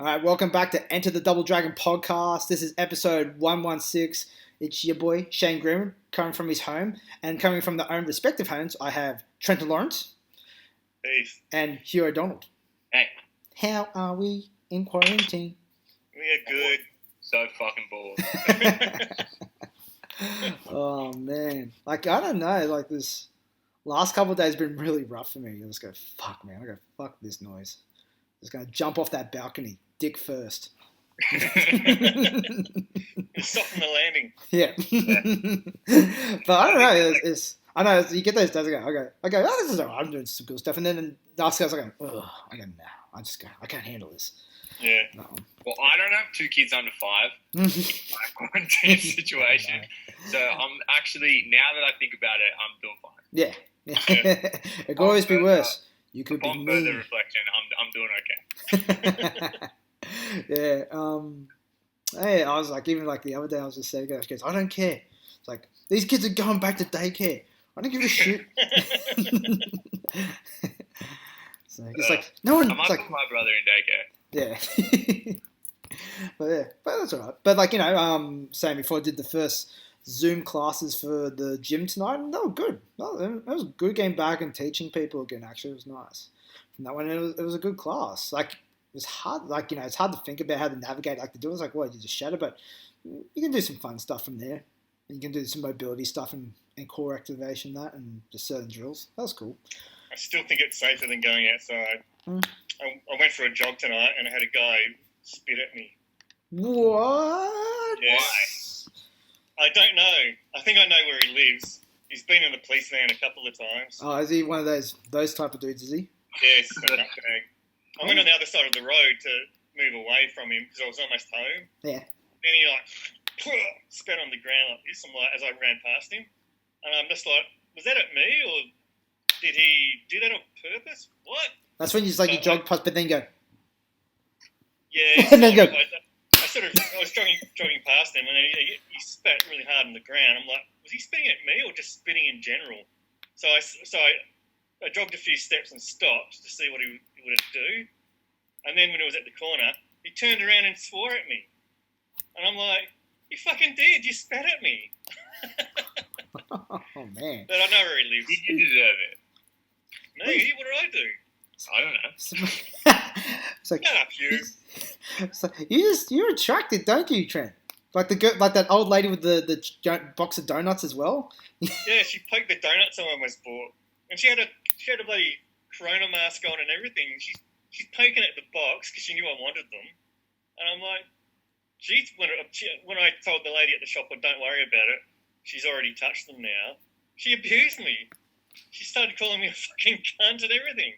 All right, welcome back to Enter the Double Dragon podcast. This is episode 116. It's your boy, Shane Grimm, coming from his home. And coming from their own respective homes, I have Trenton Lawrence. Peace. And Hugh O'Donnell. Hey. How are we in quarantine? We are good. So fucking bored. Oh, man. I don't know. This last couple of days have been really rough for me. I just go, fuck, man. I go, fuck this noise. Just going to jump off that balcony, dick first. Soften the landing. Yeah. But I don't know. I know you get those days. I go. Oh, this is alright. I'm doing some cool stuff, and then the last guys, I go. Oh, I go. No, I can't handle this. Yeah. No. Well, I don't have two kids under 5 in my quarantine situation, so I'm actually, now that I think about it, I'm doing fine. Yeah. It could always be worse. You could Upon be further me. reflection, I'm doing okay. Yeah. Hey, I was like, even like the other day, I was just saying, guys, I don't care. It's like these kids are going back to daycare. I don't give a shit. So it's like no one. I might put my brother in daycare. Yeah. but that's alright. But saying before, I did the first Zoom classes for the gym tonight, and they were good. It was good getting back and teaching people again. Actually, it was nice. From that one, it was a good class. It was hard. It's hard to think about how to navigate. To do it. It's like, what, you just shadow, but you can do some fun stuff from there. You can do some mobility stuff and core activation, and just certain drills. That was cool. I still think it's safer than going outside. I went for a jog tonight and I had a guy spit at me. What? Yeah. I don't know. I think I know where he lives. He's been in the police van a couple of times. Oh, is he one of those type of dudes? Is he? Yeah, he's a nutbag. I went on the other side of the road to move away from him because I was almost home. Yeah. Then he spat on the ground like this as I ran past him. And I'm just like, was that at me or did he do that on purpose? What? That's when you you jog past, but then go. Yeah. And then go. I was jogging past him, and then he spat really hard on the ground. I'm like, was he spitting at me or just spitting in general? So I jogged a few steps and stopped to see what he would do. And then when it was at the corner, he turned around and swore at me. And I'm like, you fucking did. You spat at me. Oh, man. But I know where he lives. Did you deserve it? No, what did I do? I don't know. It's like, Shut up, you. It's like, you're attracted, don't you, Trent? Like that old lady with the box of donuts as well. Yeah, she poked the donuts I almost bought, and she had a bloody corona mask on and everything. She's poking at the box because she knew I wanted them, and I'm like, geez, when I told the lady at the shop, well, don't worry about it, she's already touched them now. She abused me. She started calling me a fucking cunt and everything.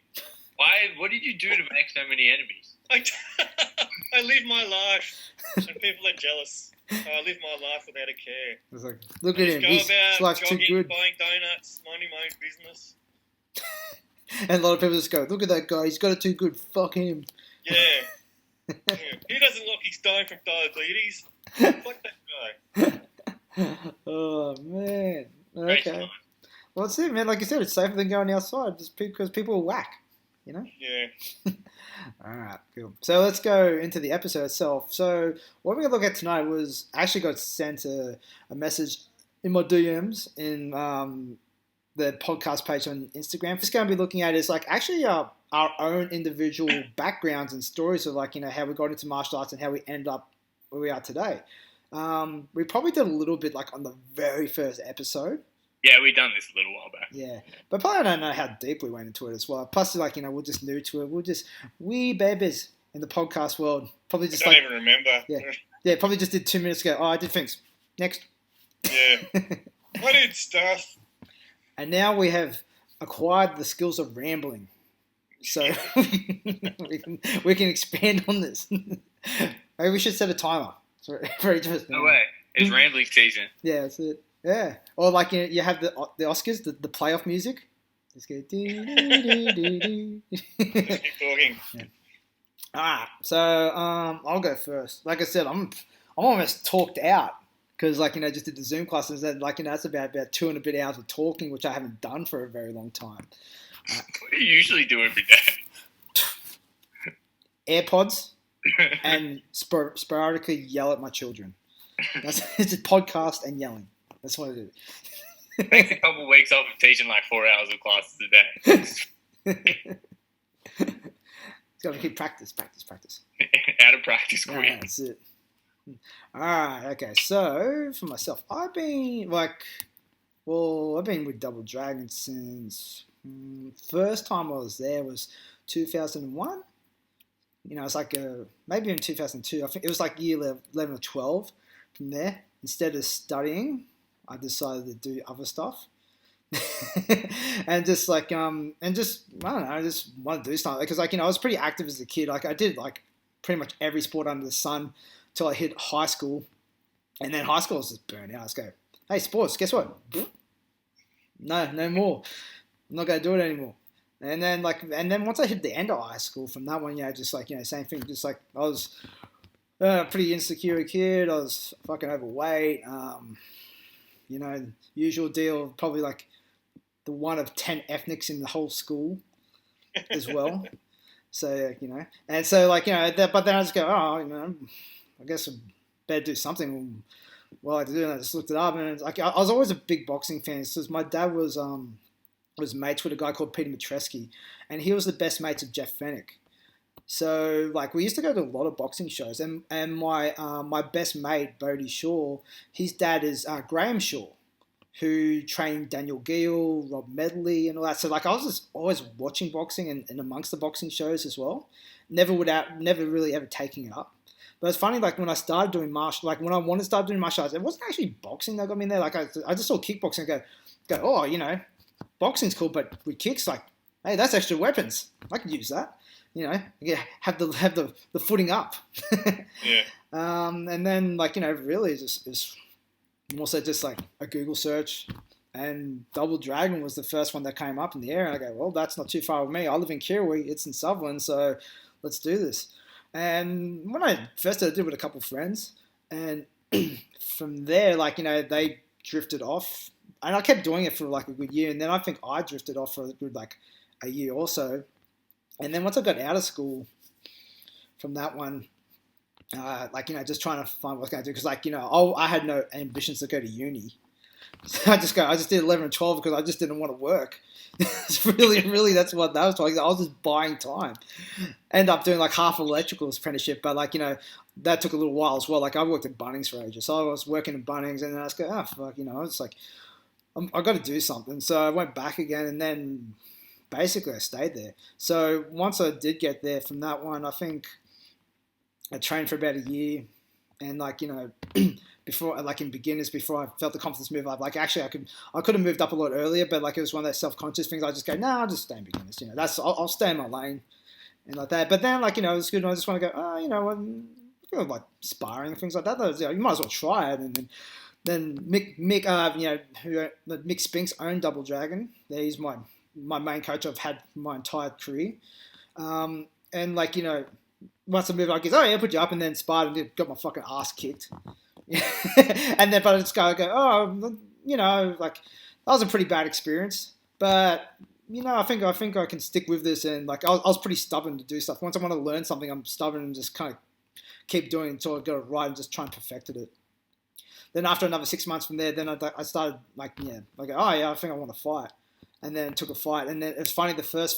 Why? What did you do to make so many enemies? I live my life, and people are jealous. I live my life without a care. It's like, look at him. Go His about life's too jogging, good. buying donuts, minding my own business. And a lot of people just go, look at that guy. He's got it too good. Fuck him. Yeah. He doesn't look. He's dying from diabetes. Fuck that guy. Oh, man. Great Okay. time. Well, that's it, man. Like you said, it's safer than going outside just because people are whack, Yeah. All right, cool. So let's go into the episode itself. So what we're going to look at tonight was I actually got sent a message in my DMs in the podcast page on Instagram. Just going to be looking at is actually our own individual backgrounds and stories of how we got into martial arts and how we end up where we are today. We probably did a little bit on the very first episode. Yeah, we done this a little while back. Yeah, but probably don't know how deep we went into it as well. Plus, we're just new to it. We're just wee babies in the podcast world. Probably just I don't even remember. Yeah, probably just did 2 minutes ago. Oh, I did things. Next. Yeah. I did stuff. And now we have acquired the skills of rambling. So we can expand on this. Maybe we should set a timer for each of us. No way. It's rambling season. Yeah, that's it. Yeah. Or you have the Oscars, the playoff music. Just go doo. Just keep talking. Yeah. So I'll go first. Like I said, I'm almost talked out because just did the Zoom classes. That that's about 2 and a bit hours of talking, which I haven't done for a very long time. What do you usually do every day? AirPods, and sporadically yell at my children. It's a podcast and yelling. That's what it is. Takes a couple of weeks off of teaching like 4 hours of classes a day. It's got to keep practice. Out of practice quick. Yeah, that's it. All right, okay. So for myself, I've been with Double Dragon since first time I was there was 2001. It's like maybe in 2002. I think it was like year 11 or 12. From there, instead of studying, I decided to do other stuff. and just like I don't know, I just want to do something because I was pretty active as a kid. Like I did like pretty much every sport under the sun till I hit high school, and then high school was just burnt out. I just go, hey, sports, guess what? No more. I'm not gonna do it anymore. And then once I hit the end of high school, from that one, just like same thing. Just like I was a pretty insecure kid. I was fucking overweight. Usual deal. Probably like the one of 10 ethnics in the whole school as well. So, and so but then I just go, I guess I better do something. Well, I did, and I just looked it up, and I was always a big boxing fan because my dad was mates with a guy called Peter Matreski, and he was the best mates of Jeff Fennick. So, we used to go to a lot of boxing shows, and my best mate, Bodie Shaw, his dad is Graham Shaw, who trained Daniel Geale, Rob Medley, and all that. So, I was just always watching boxing and amongst the boxing shows as well. Never really ever taking it up. But it's funny, when I started doing when I wanted to start doing martial arts, it wasn't actually boxing that got me in there. I just saw kickboxing and go, boxing's cool, but with kicks, hey, that's extra weapons. I could use that. Have the footing up. Yeah. And then really it's more so just like a Google search, and Double Dragon was the first one that came up in the air, and I go, well, that's not too far with me. I live in Kirrawee, it's in Sutherland, so let's do this. And when I first did it with a couple of friends, and from there, they drifted off, and I kept doing it for a good year, and then I think I drifted off for a good a year or so. And then once I got out of school from that one, just trying to find what I was going to do, because I had no ambitions to go to uni. So I just did 11 and 12 because I just didn't want to work. It's really, that's what that was like. I was just buying time. Ended up doing half electrical apprenticeship, but that took a little while as well. I worked at Bunnings for ages. So I was working at Bunnings, and then I was going, fuck, it's I got to do something. So I went back again, and then basically I stayed there. So once I did get there from that one, I think I trained for about a year, and before in beginners, before I felt the confidence move up, actually I could have moved up a lot earlier, but it was one of those self-conscious things. I just go, I'll just stay in beginners. I'll stay in my lane and like that. But then it was good, and I just want to go, sparring and things like that. You might as well try it. And then Mick Mick Spinks owned Double Dragon. He's my main coach I've had my entire career. And once I moved, I guess, I'll put you up, and then sparred and got my fucking ass kicked. And then, but I just go, that was a pretty bad experience. But I think I can stick with this, and I was pretty stubborn to do stuff. Once I want to learn something, I'm stubborn and just kind of keep doing it until I got it right and just try and perfect it. Then after another 6 months from there, then I started I think I want to fight. And then took a fight, and then it's funny.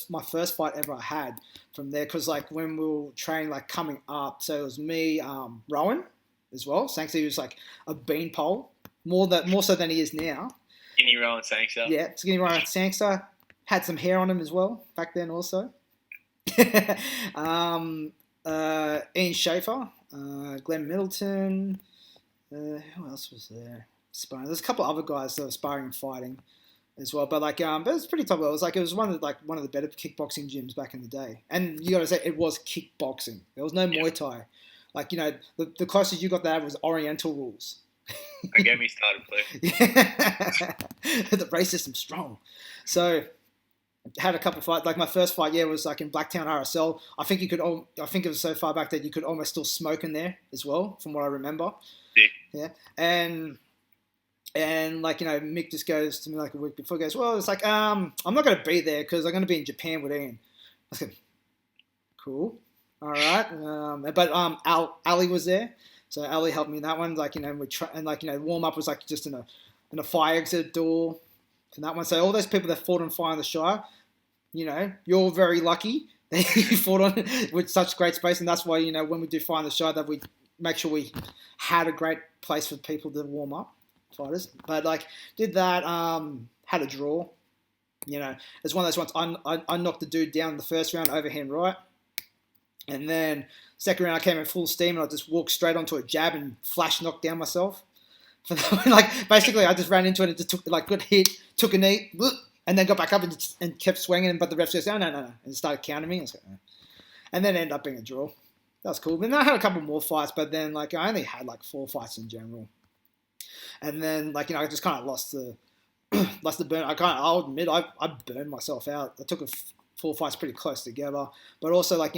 My first fight ever I had from there, because when we were training, coming up, so it was me, Rowan, as well. Sangster, he was a beanpole, more so than he is now. Skinny Rowan Sangster. Yeah, skinny Rowan Sangster. Had some hair on him as well back then, also. Ian Schaefer, Glenn Middleton. Who else was there? Sparring. There's a couple of other guys that were sparring and fighting as well, but but it was pretty tough. It was one of the better kickboxing gyms back in the day, and you got to say it was kickboxing. There was no Muay Thai. The closest you got to that was Oriental rules. Don't get me started, please. The race system's strong. So had a couple of fights. My first fight, was in Blacktown RSL. I think it was so far back that you could almost still smoke in there as well, from what I remember. Yeah, and Mick just goes to me a week before, goes, well, it's I'm not going to be there because I'm going to be in Japan with Ian. I said, cool. All right. But Ali was there, so Ali helped me in that one. Like warm up was like just in a fire exit door, and that one. So all those people that fought on fire in the Shire, you're very lucky that you fought on with such great space, and that's why when we do fire in the Shire that we make sure we had a great place for people to warm up, fighters. But like did that, had a draw. It's one of those ones. I knocked the dude down in the first round, overhand right. And then second round, I came in full steam and I just walked straight onto a jab and flash knocked down myself. Like basically, I just ran into it and just took good hit, took a knee, and then got back up and kept swinging. But the ref says, no, and started counting me. And then it ended up being a draw. That was cool. But then I had a couple more fights, but then like I only had like 4 fights in general. And then like I just kind of lost the burn. I'll admit I burned myself out. I took 4 fights pretty close together, but also like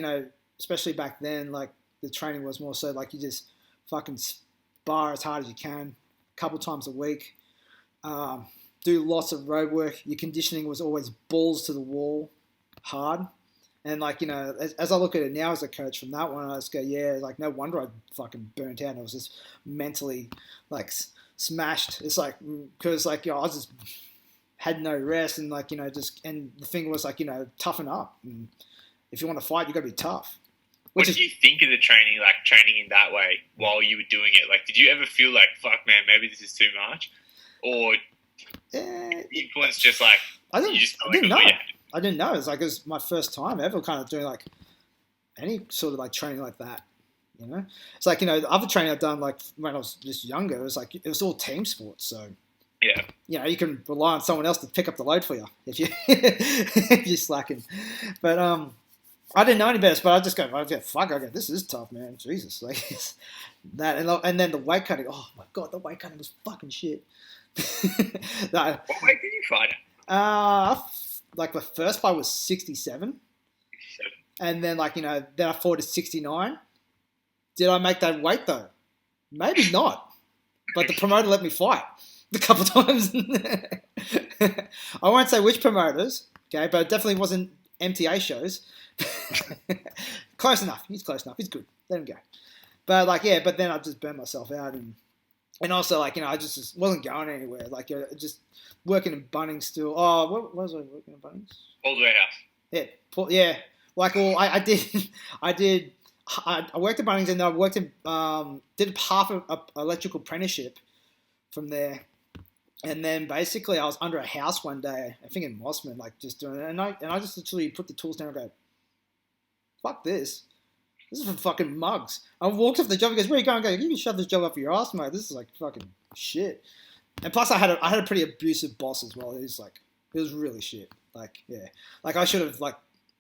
especially back then, like the training was more so like you just fucking spar as hard as you can, a couple times a week. Do lots of road work. Your conditioning was always balls to the wall, hard. And like as I look at it now as a coach from that one, I just go, yeah, like no wonder I fucking burnt out. I was just mentally like smashed. It's like because like I just had no rest and like and the thing was like toughen up. And if you want to fight, you got to be tough. What did you think of the training, like training in that way while you were doing it? Like, did you ever feel like, fuck, man, maybe this is too much? Or the influence just like, I didn't know. I didn't know. It was my first time ever kind of doing like any sort of like training like that. It's like, the other training I've done like when I was just younger, it was all team sports. So, yeah, you can rely on someone else to pick up the load for you if you're slacking. But, I didn't know any better, but I just go, fuck, this is tough, man. Jesus. Like, that. And then the weight cutting. Oh, my God, the weight cutting was fucking shit. What weight did you fight at? Like, the first fight was 67. And then, like, then I fought at 69. Did I make that weight, though? Maybe not. But the promoter let me fight a couple times. I won't say which promoters, okay, but it definitely wasn't MTA shows. Close enough. He's close enough. He's good. Let him go. But like, yeah. But then I just burned myself out, and also like I just wasn't going anywhere. Like just working in Bunnings still. Oh, what was I working in Bunnings? Old warehouse. Yeah. Like, I did. I worked at Bunnings and I worked in did half of an electrical apprenticeship from there. And then basically I was under a house one day, I think in Mossman, like just doing it. And I just literally put the tools down and go, fuck this. This is for fucking mugs. I walked off the job and goes, where are you going? I go, you can shove this job up your ass, mate. This is like fucking shit. And plus I had a pretty abusive boss as well. It was really shit. Like, yeah. Like I should have like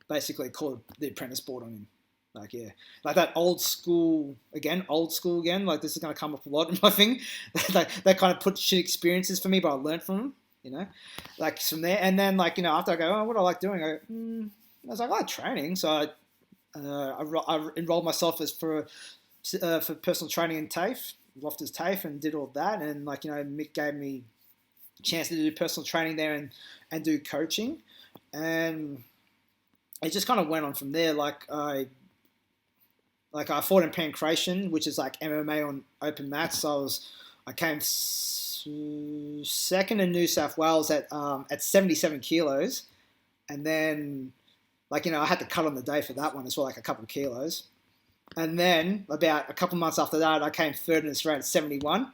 basically called the apprentice board on him. Like, yeah. Like that old school again. Like this is going to come up a lot in my thing. Like that kind of put shit experiences for me, but I learned from them, like from there. And then like, after I go, oh, what do I like doing? I was like, I like training. So I enrolled myself for personal training in TAFE, Loftus TAFE, and did all that. And like, Mick gave me a chance to do personal training there and do coaching. And it just kind of went on from there. Like I fought in pancration, which is like MMA on open mats. So I came second in New South Wales at 77 kilos, and then like I had to cut on the day for that one as well, like a couple of kilos. And then about a couple of months after that, I came third in Australia at 71.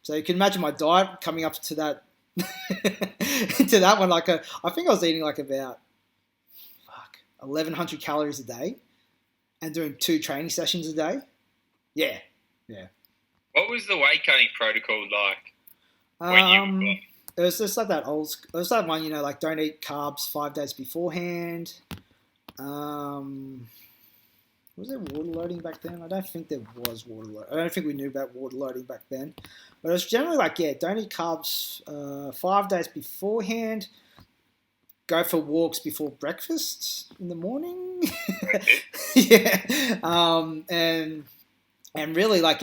So you can imagine my diet coming up to that to that one. Like I think I was eating like about 1,100 calories a day. And doing 2 training sessions a day. Yeah. What was the weight cutting protocol like? It was just like that old. It was that one, like don't eat carbs 5 days beforehand. Was there water loading back then? I don't think there was water loading. I don't think we knew about water loading back then. But it was generally like, don't eat carbs 5 days beforehand. Go for walks before breakfast in the morning. Yeah. And really like,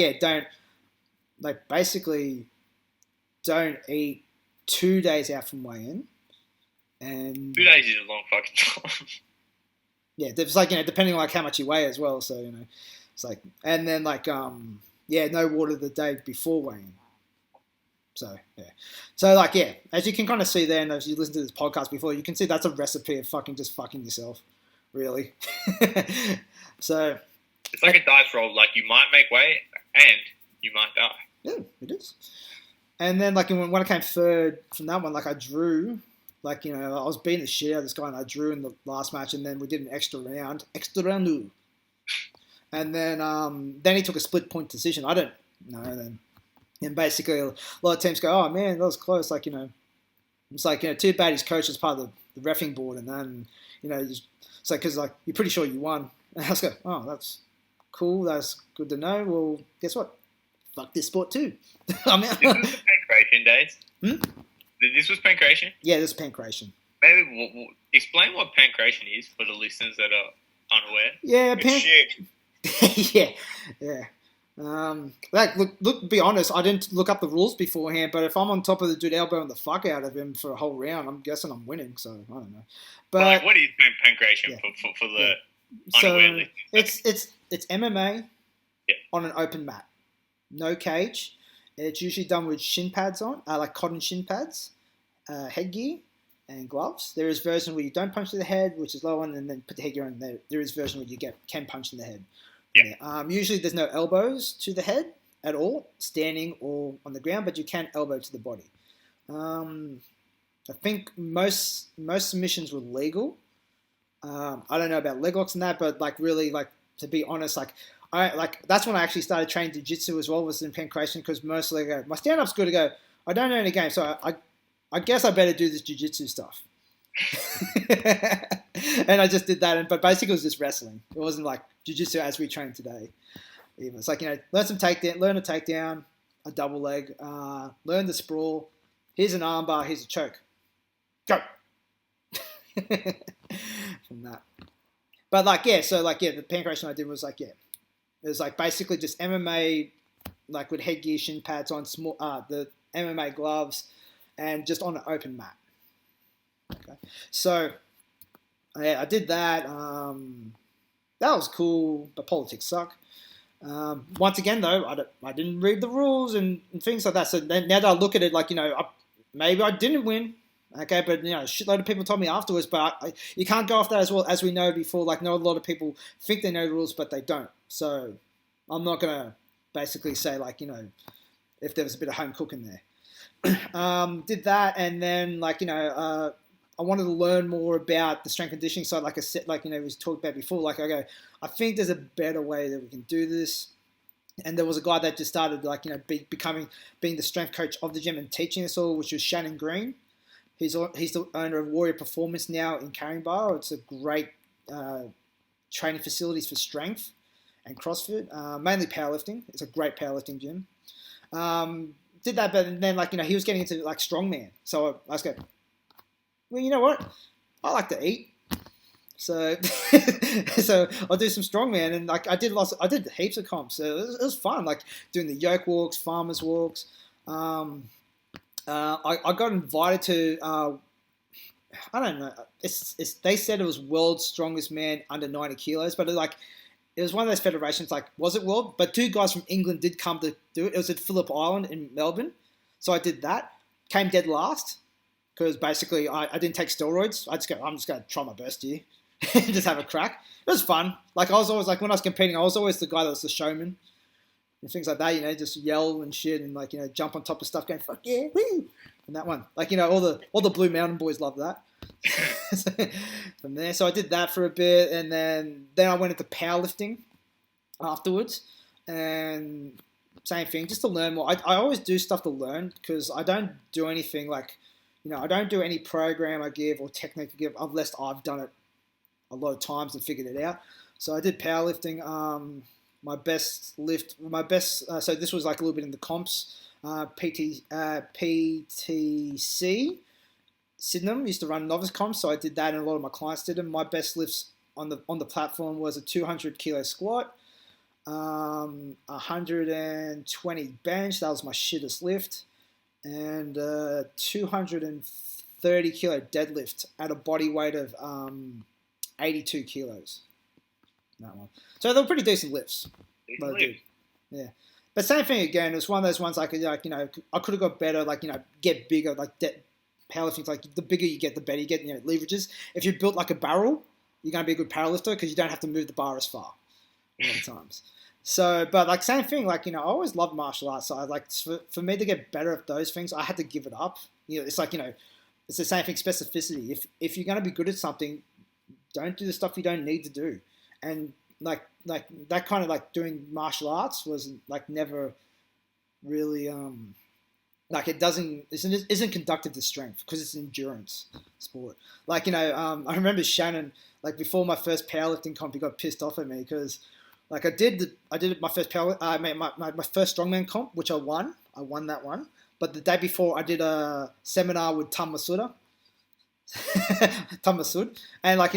don't eat 2 days out from weigh-in. And 2 days is a long fucking time. yeah, it's like, depending on like how much you weigh as well. So, it's like, and then like, yeah, no water the day before weighing. So, yeah. So, like, yeah, as you can kind of see there, and as you listen to this podcast before, you can see that's a recipe of fucking yourself, really. So, It's like a dice roll. Like, you might make weight and you might die. yeah, it is. And then, like, when I came third from that one, like, I drew. Like, I was beating the shit out of this guy, and I drew in the last match, and then we did an extra round. And then he took a split point decision. I don't know. And basically, a lot of teams go, oh, man, that was close. Like, it's like, too bad his coach is part of the reffing board, and then, it's like, because, like, you're pretty sure you won. And I was like, oh, that's cool. That's good to know. Well, guess what? Fuck this sport too. I'm out. This was pancreation days. This was pancreation? Yeah, this is pancreation. Maybe we'll explain what pancreation is for the listeners that are unaware. Yeah, Shit. yeah. Like, look. Be honest. I didn't look up the rules beforehand, but if I'm on top of the dude elbowing the fuck out of him for a whole round, I'm guessing I'm winning. So I don't know. But like, what is pancreation for the unaware listeners? It's MMA on an open mat, no cage. It's usually done with shin pads on, like cotton shin pads, headgear, and gloves. There is version where you don't punch to the head, which is low one, and then put the headgear on. There is version where you can punch in the head. Yeah. Usually there's no elbows to the head at all, standing or on the ground, but you can elbow to the body. I think most submissions were legal. I don't know about leg locks and that, but like really, like to be honest, that's when I actually started training jiu-jitsu as well, was in pancreation, because mostly I go, my stand-up's good to go. I don't know any game, so I guess I better do this jiu-jitsu stuff. And I just did that, but basically it was just wrestling. It wasn't like jiu-jitsu as we train today. Even it's like, learn a takedown, a double leg, learn the sprawl. Here's an armbar, here's a choke. Go. From that. But the pancreation I did was like, it was like basically just MMA, like with headgear, shin pads on, small, the MMA gloves, and just on an open mat. Okay. So, yeah, I did that. That was cool, but politics suck. Once again, though, I didn't read the rules and things like that. So then, now that I look at it, like, maybe I didn't win. Okay, but, a shitload of people told me afterwards, but you can't go off that as well. As we know before, like, not a lot of people think they know the rules, but they don't. So I'm not going to basically say, like, if there was a bit of home cooking there. Did that, and then, like, I wanted to learn more about the strength conditioning side. Like I said, like, we talked about before, like, I think there's a better way that we can do this. And there was a guy that just started, like, being the strength coach of the gym and teaching us all, which was Shannon Green. He's the owner of Warrior Performance now in Caringbah. It's a great training facilities for strength and CrossFit, mainly powerlifting. It's a great powerlifting gym. Did that, but then, like, he was getting into, like, strongman. So I was going, well, you know what? I like to eat. So so I'll do some strongman, and like I did heaps of comps. So it was fun, like doing the yoke walks, farmers walks. I got invited to I don't know. They said it was world's strongest man under 90 kilos, but it was one of those federations. Like, was it world? But two guys from England did come to do it. It was at Phillip Island in Melbourne, so I did that. Came dead last because basically I didn't take steroids. I'm just going to try my best here and just have a crack. It was fun. Like, I was always, like, when I was competing, I was always the guy that was the showman and things like that. Just yell and shit and, like, jump on top of stuff, going fuck yeah, woo, and that one. Like, all the Blue Mountain boys love that. From there, so I did that for a bit, and then I went into powerlifting afterwards, and same thing, just to learn more. I always do stuff to learn, because I don't do anything like, I don't do any program I give or technique I give unless I've done it a lot of times and figured it out. So I did powerlifting. My best lift, so this was like a little bit in the comps. PTC Sydenham used to run novice comps, so I did that, and a lot of my clients did them. My best lifts on the platform was a 200 kilo squat, 120 bench. That was my shittest lift, and 230 kilo deadlift at a body weight of 82 kilos. That one. So they were pretty decent lifts. But I did. Yeah. But same thing again. It's one of those ones I could, like, I could have got better, like, get bigger, like powerlifting. Like, the bigger you get, the better you get. Leverages. If you're built like a barrel, you're going to be a good powerlifter because you don't have to move the bar as far a lot of times. So, but like same thing, like, I always loved martial arts. So I like, for me to get better at those things, I had to give it up. It's like, it's the same thing, specificity. If you're going to be good at something, don't do the stuff you don't need to do. And like that kind of like doing martial arts was like never really, like it isn't conductive to strength because it's an endurance sport. Like, I remember Shannon, like before my first powerlifting comp, he got pissed off at me because like I did my first my first strongman comp, which I won that one. But the day before I did a seminar with Tom Masuda, and like,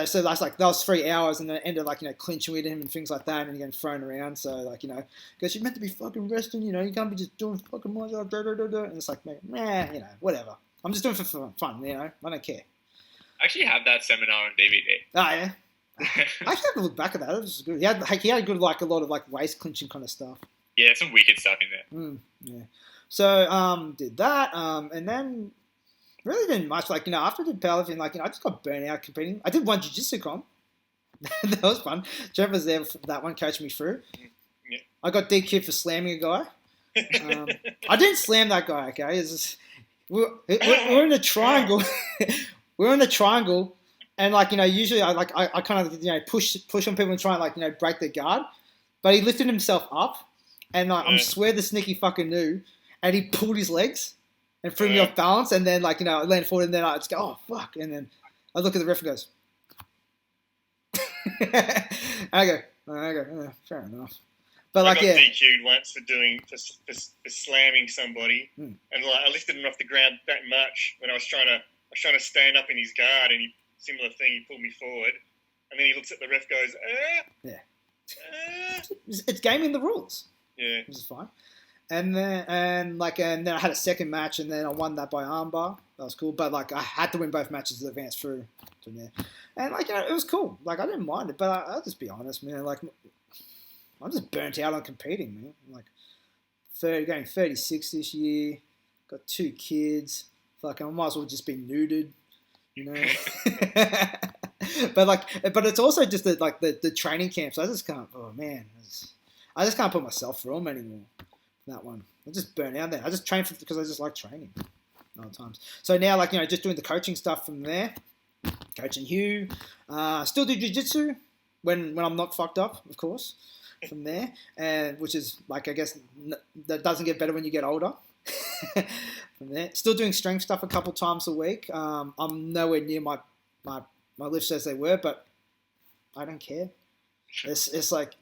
so that's like, that was 3 hours, and then it ended like, clinching with him and things like that, and getting thrown around. So like, because you're meant to be fucking resting, you can't be just doing fucking martial arts, and it's like, man, whatever. I'm just doing it for fun, I don't care. I actually have that seminar on DVD. Oh yeah. I actually have to look back at that. It was good. He had good, like, a lot of like waist clinching kind of stuff. Yeah, some wicked stuff in there. Yeah. So did that, and then really didn't much. Like, after I did powerlifting, like, I just got burnt out competing. I did one jiu-jitsu comp. That was fun. Trevor was there for that one, coaching me through. Yeah. I got DQ'd for slamming a guy. I didn't slam that guy. Okay, we're in a triangle. We're in a triangle. And like, usually I kind of, push on people and try and like, break their guard. But he lifted himself up, and I swear the sneaky fucking knew, and he pulled his legs and threw me off balance, and then like, I landed forward, and then I just go, oh fuck, and then I look at the ref and goes, and I go, fair enough. But like, I got DQ'd once for slamming somebody, and like I lifted him off the ground that much when I was trying to stand up in his guard, and similar thing, he pulled me forward, and then he looks at the ref, goes, it's gaming the rules. Yeah, which is fine. And then I had a second match, and then I won that by armbar. That was cool. But like, I had to win both matches to advance through from there. And like, it was cool. Like, I didn't mind it, but I'll just be honest, man. Like, I'm just burnt out on competing, man. I'm like, going 36 this year. Got 2 kids. Fucking, I might as well just be neutered. But it's also just the training camps. I just can't. Oh man, I just can't put myself through them anymore. That one, I just burn out there. I just train because I just like training. A lot of times. So now, like, just doing the coaching stuff from there. Coaching Hugh, still do jiu-jitsu when I'm not fucked up, of course. From there, and which is like, I guess that doesn't get better when you get older. From there, still doing strength stuff a couple times a week. I'm nowhere near my lifts as they were, but I don't care. It's like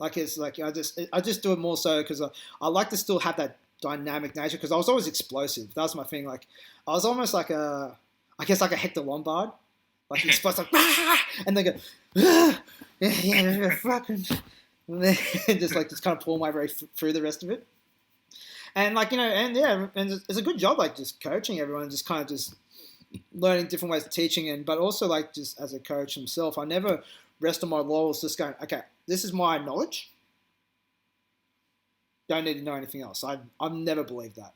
I just do it more so because I like to still have that dynamic nature, because I was always explosive. That was my thing. Like, I was almost like I guess like a Hector Lombard. Like, he's supposed to and they go, fucking, and then just kind of pull my way through the rest of it. And like, and it's a good job, like, just coaching everyone, just kind of just learning different ways of teaching, but also like, just as a coach himself, I never rest on my laurels, just going, okay, this is my knowledge. Don't need to know anything else. I've never believed that.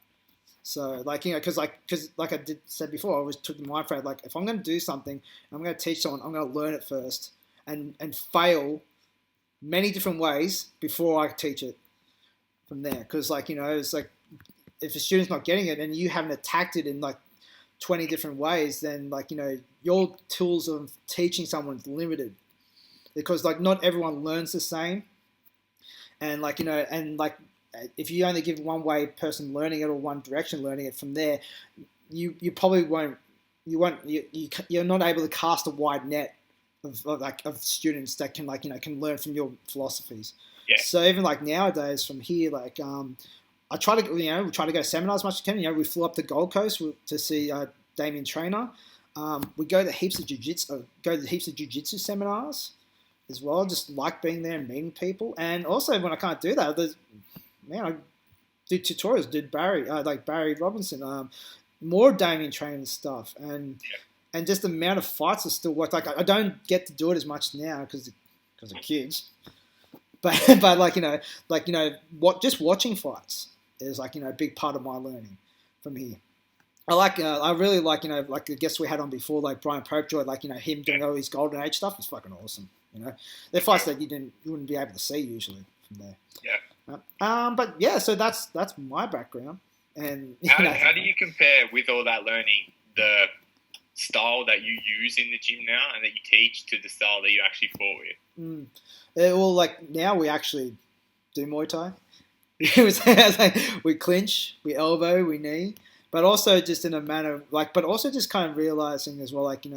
So like, because like I said before, I always took the mind frame, like, if I'm going to do something, I'm going to teach someone, I'm going to learn it first and fail many different ways before I teach it from there. Because like, it's like, if a student's not getting it and you haven't attacked it in like 20 different ways, then like, your tools of teaching someone's limited, because like, not everyone learns the same. And like, and like, if you only give one way person learning it or one direction learning it, from there, you probably you're not able to cast a wide net of students that can can learn from your philosophies. Yeah. So even like nowadays from here, like, I try to, we try to go to seminars as much as we can. We flew up to Gold Coast to see Damien Trainer. We go to heaps of jiu-jitsu seminars as well. Just like being there and meeting people. And also when I can't do that, I do tutorials. Did Barry Robinson, more Damien Trainer stuff, and and just the amount of fights are still worked. Like I don't get to do it as much now because of kids, but just watching fights is like a big part of my learning from here. I really like like the guests we had on before, like Brian Popejoy, like him doing all his Golden Age stuff is fucking awesome. They're fights that you wouldn't be able to see usually from there. Yeah. But yeah, so that's my background. And how do you compare with all that learning the style that you use in the gym now and that you teach to the style that you actually fought with? Well, like now we actually do Muay Thai. We clinch, we elbow, we knee, but also just in a manner but also just kind of realizing as well, like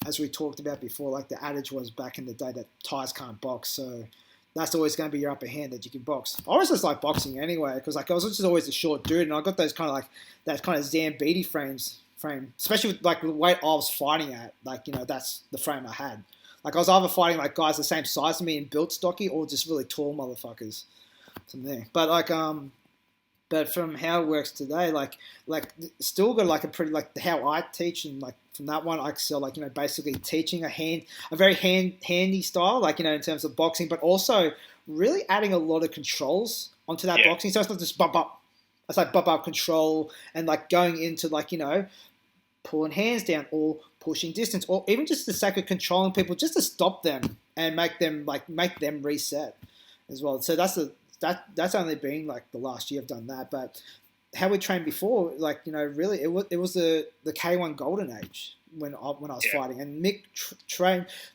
as we talked about before, like the adage was back in the day that Thais can't box, so that's always going to be your upper hand that you can box. I was just like boxing anyway because like I was just always a short dude, and I got those kind of like that kind of Zambidi frame, especially with like the weight I was fighting at. Like that's the frame I had. Like I was either fighting like guys the same size as me and built stocky, or just really tall motherfuckers from there. But but from how it works today, like still got like a pretty like how I teach, and like from that one I excel like basically teaching a very handy style, like in terms of boxing, but also really adding a lot of controls onto that boxing. So it's not just bump up. It's like bump up control and like going into like pulling hands down or pushing distance, or even just the sake of controlling people, just to stop them and make them reset as well. So that's only been like the last year I've done that. But how we trained before, like really, it was the K1 golden age when I was fighting, and Mick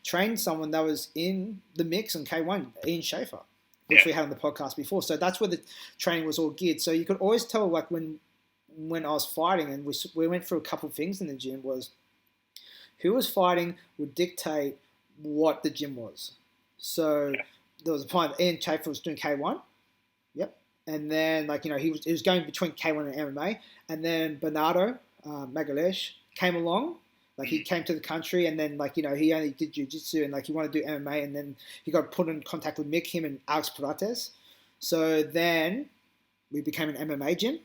trained someone that was in the mix in K1, Ian Schaefer, which we had on the podcast before. So that's where the training was all geared. So you could always tell, like when I was fighting, and we went through a couple of things in the gym, was who was fighting would dictate what the gym was. So there was a point Ian Schaefer was doing K1. Yep. And then, like, he was going between K1 and MMA. And then Bernardo Magalesh came along. Like, he came to the country, and then, like, he only did jiu-jitsu, and, like, he wanted to do MMA. And then he got put in contact with Mick, him, and Alex Pirates. So then we became an MMA gym.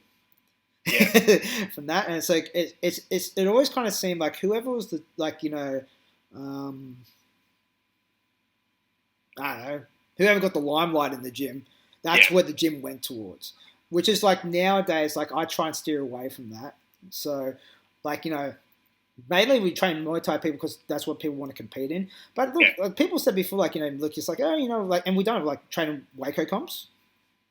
From that. And it's like, it always kind of seemed like whoever was the, like, I don't know, whoever got the limelight in the gym, that's what the gym went towards, which is like nowadays, like I try and steer away from that. So like, mainly we train Muay Thai people because that's what people want to compete in. But look, like people said before, like, look, it's like, oh, like, and we don't like train Waco comps,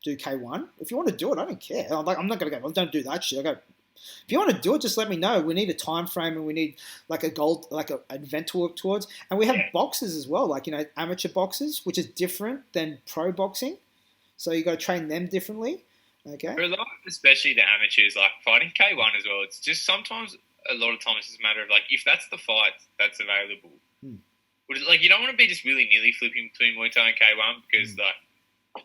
do K1. If you want to do it, I don't care. I'm not going to go, well, don't do that shit. I go, if you want to do it, just let me know. We need a time frame, and we need like a goal, like an event to work towards. And we have boxes as well, like, amateur boxes, which is different than pro boxing. So you got to train them differently. Okay. For a lot, especially the amateurs, like fighting K1 as well, it's just sometimes, a lot of times, it's just a matter of like, if that's the fight that's available, like you don't want to be just willy-nilly flipping between Muay Thai and K1 because like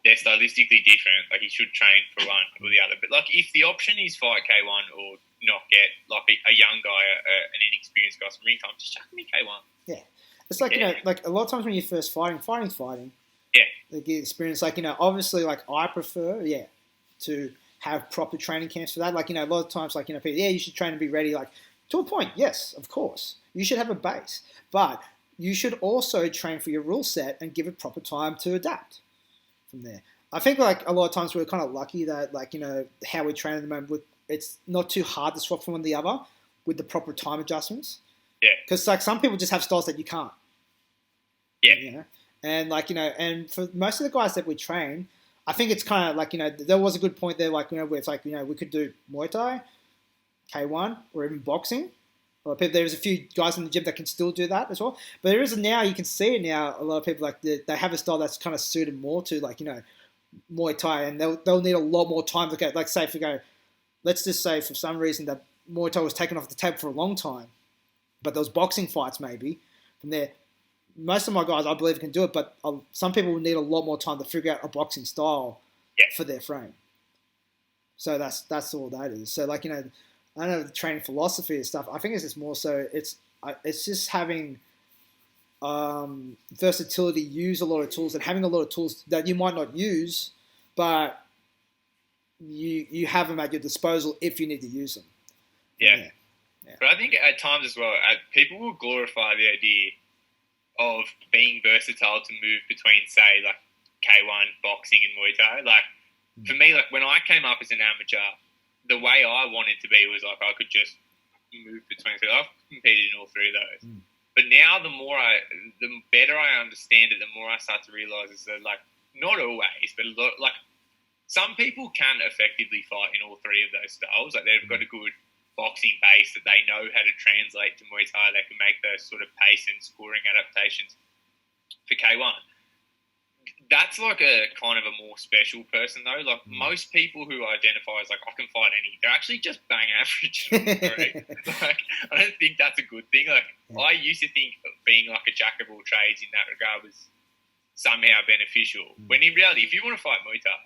they're stylistically different. Like you should train for one or the other. But like if the option is fight K1 or not get like a young guy, an inexperienced guy from ring time, just chuck me K1. Yeah. It's like, like a lot of times when you're first fighting's fighting. Yeah. Like the experience, like, obviously, like, I prefer, to have proper training camps for that. Like, a lot of times, like, people, you should train and be ready, like, to a point. Yes, of course. You should have a base. But you should also train for your rule set and give it proper time to adapt from there. I think, like, a lot of times we're kind of lucky that, like, how we train at the moment, it's not too hard to swap from one to the other with the proper time adjustments. Yeah. Because, like, some people just have styles that you can't. Yeah. And like, and for most of the guys that we train, I think it's kind of like, there was a good point there, like, where it's like, we could do Muay Thai, K1, or even boxing. Or there's a few guys in the gym that can still do that as well. But there is now, you can see it now, a lot of people, like, they have a style that's kind of suited more to, like, Muay Thai, and they'll need a lot more time to go. Like, say, if we go, let's just say for some reason that Muay Thai was taken off the table for a long time, but those boxing fights maybe, from there, most of my guys, I believe, can do it, but some people will need a lot more time to figure out a boxing style for their frame. So that's all that is. So, like, I know the training philosophy and stuff. I think it's just more so it's just having versatility, use a lot of tools, and having a lot of tools that you might not use, but you have them at your disposal if you need to use them. Yeah. Yeah. But I think at times as well, people will glorify the idea of being versatile to move between, say, like K1, boxing, and Muay Thai. Like, for me, like when I came up as an amateur, the way I wanted to be was like I could just move between. So I've competed in all three of those. But now, the better I understand it, the more I start to realise is that, like, not always, but like some people can effectively fight in all three of those styles. Like, they've got a good boxing base that they know how to translate to Muay Thai. They can make those sort of pace and scoring adaptations for K1. That's like a kind of a more special person, though. Like, most people who identify as like, I can fight any, they're actually just bang average. Right? Like, I don't think that's a good thing. Like, I used to think being like a jack of all trades in that regard was somehow beneficial. When in reality, if you want to fight Muay Thai,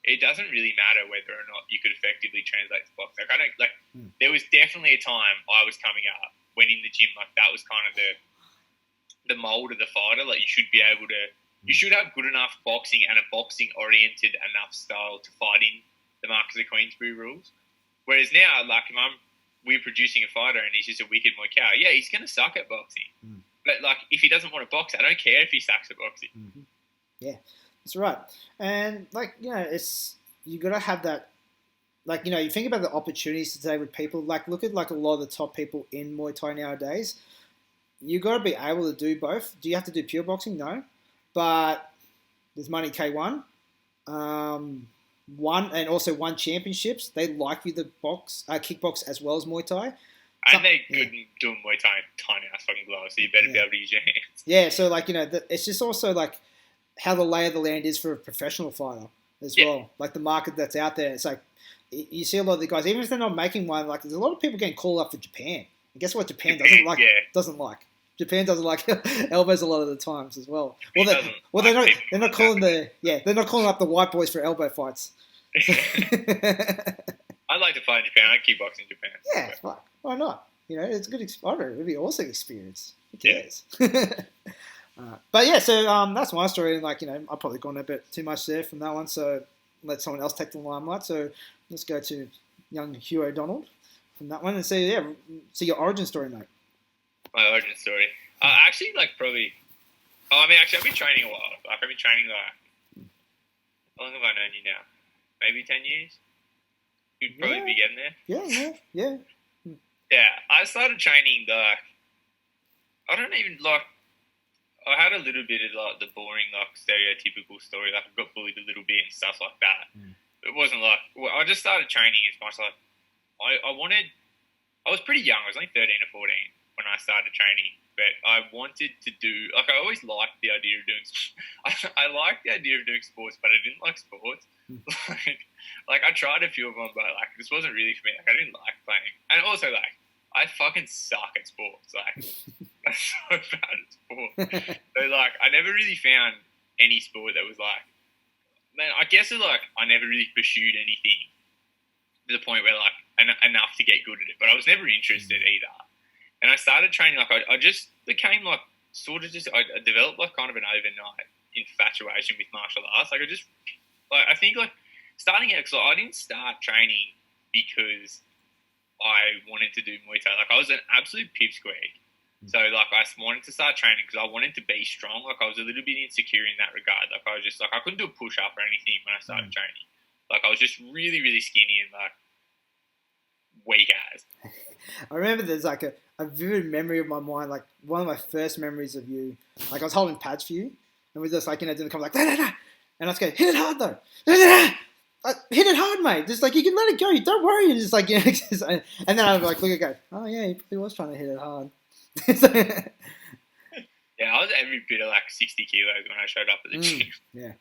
it doesn't really matter whether or not you could effectively translate to box. Like, there was definitely a time I was coming up when in the gym, like, that was kind of the mold of the fighter. Like, you should be able to, you should have good enough boxing and a boxing oriented enough style to fight in the Marcus of Queensbury rules. Whereas now, like, we're producing a fighter and he's just a wicked Muay Thai, yeah, he's going to suck at boxing. But, like, if he doesn't want to box, I don't care if he sucks at boxing. Yeah, that's right. And, like, you know, you got to have that, like, you know, you think about the opportunities today with people, like, look at, like, a lot of the top people in Muay Thai nowadays. You got to be able to do both. Do you have to do pure boxing? No. But there's money K1. And also won championships. They like you to kickbox as well as Muay Thai. And they're good in doing Muay Thai in tiny ass fucking gloves, so you better be able to use your hands. Yeah, so, like, you know, it's just also like how the lay of the land is for a professional fighter as well. Like, the market that's out there. It's like you see a lot of the guys, even if they're not making one, like, there's a lot of people getting called up for Japan. And guess what? Japan doesn't like. Japan doesn't like elbows a lot of the times as well. They're not calling up the white boys for elbow fights. I'd like to fight in Japan. I'd kickbox in Japan. Yeah, fuck. Why not? You know, it's a good experience. It'd be an awesome experience. Who cares? But yeah, so that's my story. And, like, you know, I've probably gone a bit too much there from that one. So let someone else take the limelight. So let's go to young Hugh O'Donnell from that one and see your origin story, mate. My origin story. Actually, like, probably. I've been training a while. Like, I've been training how long have I known you now? Maybe 10 years. You'd probably be getting there. Yeah. Yeah, I started training, like, I don't even, like, I had a little bit of, like, the boring, like, stereotypical story. Like, I got bullied a little bit and stuff like that. It wasn't like, I just started training as much like, I was pretty young. I was only 13 or 14 when I started training. But I wanted to do, like, I always liked the idea of doing, I liked the idea of doing sports, but I didn't like sports. Like, I tried a few of them, but, like, this wasn't really for me. Like, I didn't like playing. And also, like, I fucking suck at sports. Like, I'm so bad at sports. So, like, I never really found any sport that was, like, man, I guess it's, like, I never really pursued anything to the point where, like, enough to get good at it. But I was never interested either. And I started training, like, I just became, like, sort of just, I developed, like, kind of an overnight infatuation with martial arts. Like, I think, like, starting out, because I didn't start training because I wanted to do Muay Thai. Like, I was an absolute pipsqueak. So, like, I wanted to start training because I wanted to be strong. Like, I was a little bit insecure in that regard. Like, I was just, like, I couldn't do a push-up or anything when I started training. Like, I was just really, really skinny and, like, weak ass. I remember there's, like, a vivid memory of my mind, like, one of my first memories of you, like, I was holding pads for you, and we just, like, you know, didn't come like, nah. And I was going, hit it hard, though. Hit it hard, mate. Just, like, you can let it go. Don't worry. And just, like, you know, and then I was like, look at go, oh, yeah, he probably was trying to hit it hard. Yeah, I was every bit of, like, 60 kilos when I showed up at the gym. Yeah.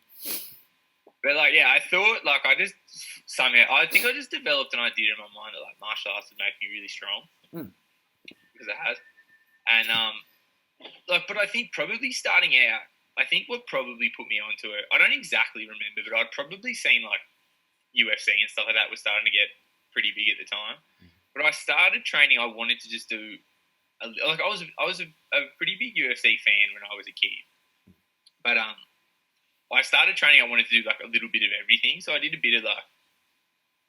But, like, yeah, I thought, like, I think I just developed an idea in my mind that, like, martial arts would make me really strong. Because it has. And, like, but I think probably starting out, I think what probably put me onto it, I don't exactly remember, but I'd probably seen, like, UFC and stuff like that was starting to get pretty big at the time. But I started training, I wanted to just do, like, I was a pretty big UFC fan when I was a kid. But I started training, I wanted to do, like, a little bit of everything. So I did a bit of, like,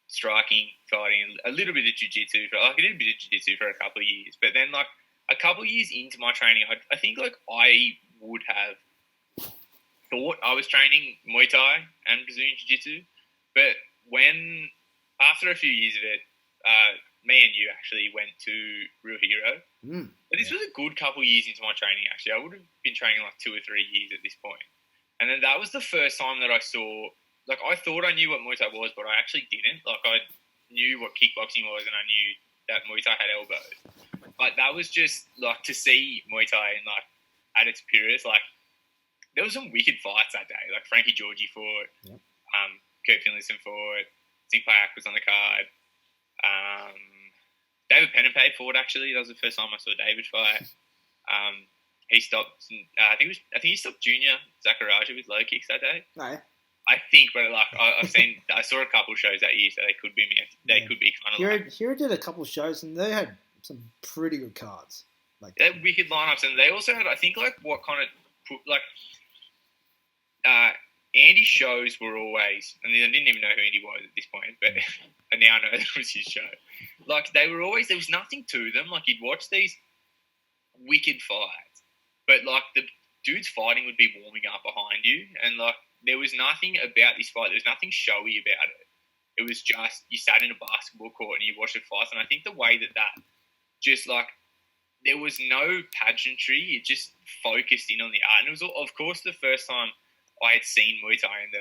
striking, fighting, a little bit of jiu-jitsu. I did a bit of jiu-jitsu for a couple of years. But then, like, a couple of years into my training, I think, like, I would have thought I was training Muay Thai and Brazilian Jiu-Jitsu. But after a few years of it, me and you actually went to Real Hero. But this was a good couple of years into my training, actually. I would have been training like 2 or 3 years at this point. And then that was the first time that I saw, like, I thought I knew what Muay Thai was, but I actually didn't. Like, I knew what kickboxing was and I knew that Muay Thai had elbows. But that was just, like, to see Muay Thai in, like, at its purest, like, there was some wicked fights that day. Like, Frankie Georgie fought, Kurt Finlayson fought, Sing Payak was on the card. David Pennepe fought, actually. That was the first time I saw David fight. He stopped, I think he stopped Junior Zacharaja with low kicks that day. No. I think, but like I saw a couple shows that year, so they could be kind of Hero did a couple shows and they had some pretty good cards. Like, they had wicked lineups, and they also had, I think, like, what kind of Andy's shows were always, and I didn't even know who Andy was at this point, but I now know that it was his show. Like, they were always, there was nothing to them. Like, you'd watch these wicked fights, but like the dudes fighting would be warming up behind you, and like there was nothing about this fight. There was nothing showy about it. It was just you sat in a basketball court and you watched it fight. And I think the way that just like there was no pageantry. It just focused in on the art, and it was of course the first time I had seen Muay Thai, and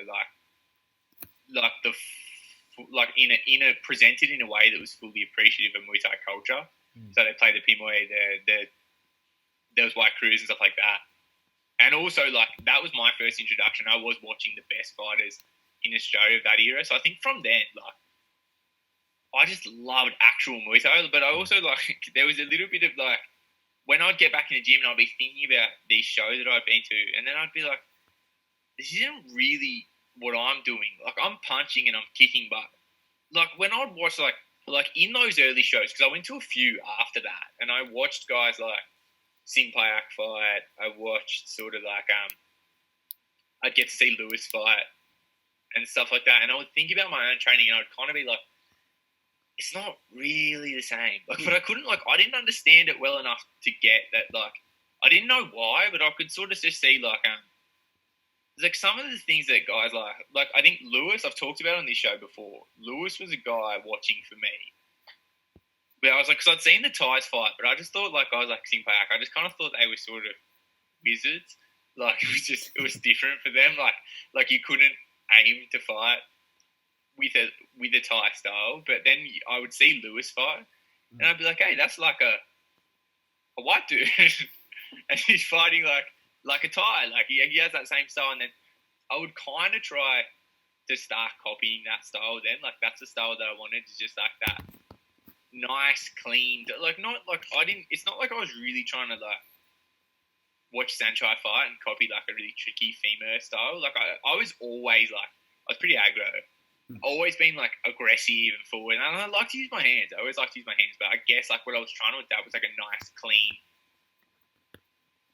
in a presented in a way that was fully appreciative of Muay Thai culture. So they played the Pimoy, there was White Cruise and stuff like that. And also, like, that was my first introduction. I was watching the best fighters in Australia of that era. So I think from then, like, I just loved actual Muay Thai. But I also, like, there was a little bit of, like, when I'd get back in the gym and I'd be thinking about these shows that I'd been to, and then I'd be like, this isn't really what I'm doing. Like, I'm punching and I'm kicking, but, like, when I'd watch, like in those early shows, because I went to a few after that, and I watched guys like Sing Payak fight. I watched sort of like I'd get to see Lewis fight and stuff like that, and I would think about my own training, and I'd kind of be like, it's not really the same. Like, but I didn't understand it well enough to get that. Like, I didn't know why, but I could sort of just see like like some of the things that guys like I think Lewis, I've talked about on this show before. Lewis was a guy watching for me. But I was like, because I'd seen the Ties fight, but I just thought like guys like Sing Payak, I just kind of thought they were sort of wizards. Like it was different for them. Like you couldn't aim to fight with a Thai style, but then I would see Lewis fight, and I'd be like, hey, that's like a white dude, and he's fighting like a Thai, like he has that same style, and then I would kind of try to start copying that style then, like that's the style that I wanted, to just like that nice, clean, like not like it's not like I was really trying to like watch Sanchai fight and copy like a really tricky femur style. Like I was always like, I was pretty aggro, always been like aggressive and forward, and I like to use my hands. I always like to use my hands, but I guess like what I was trying to adapt was like a nice, clean,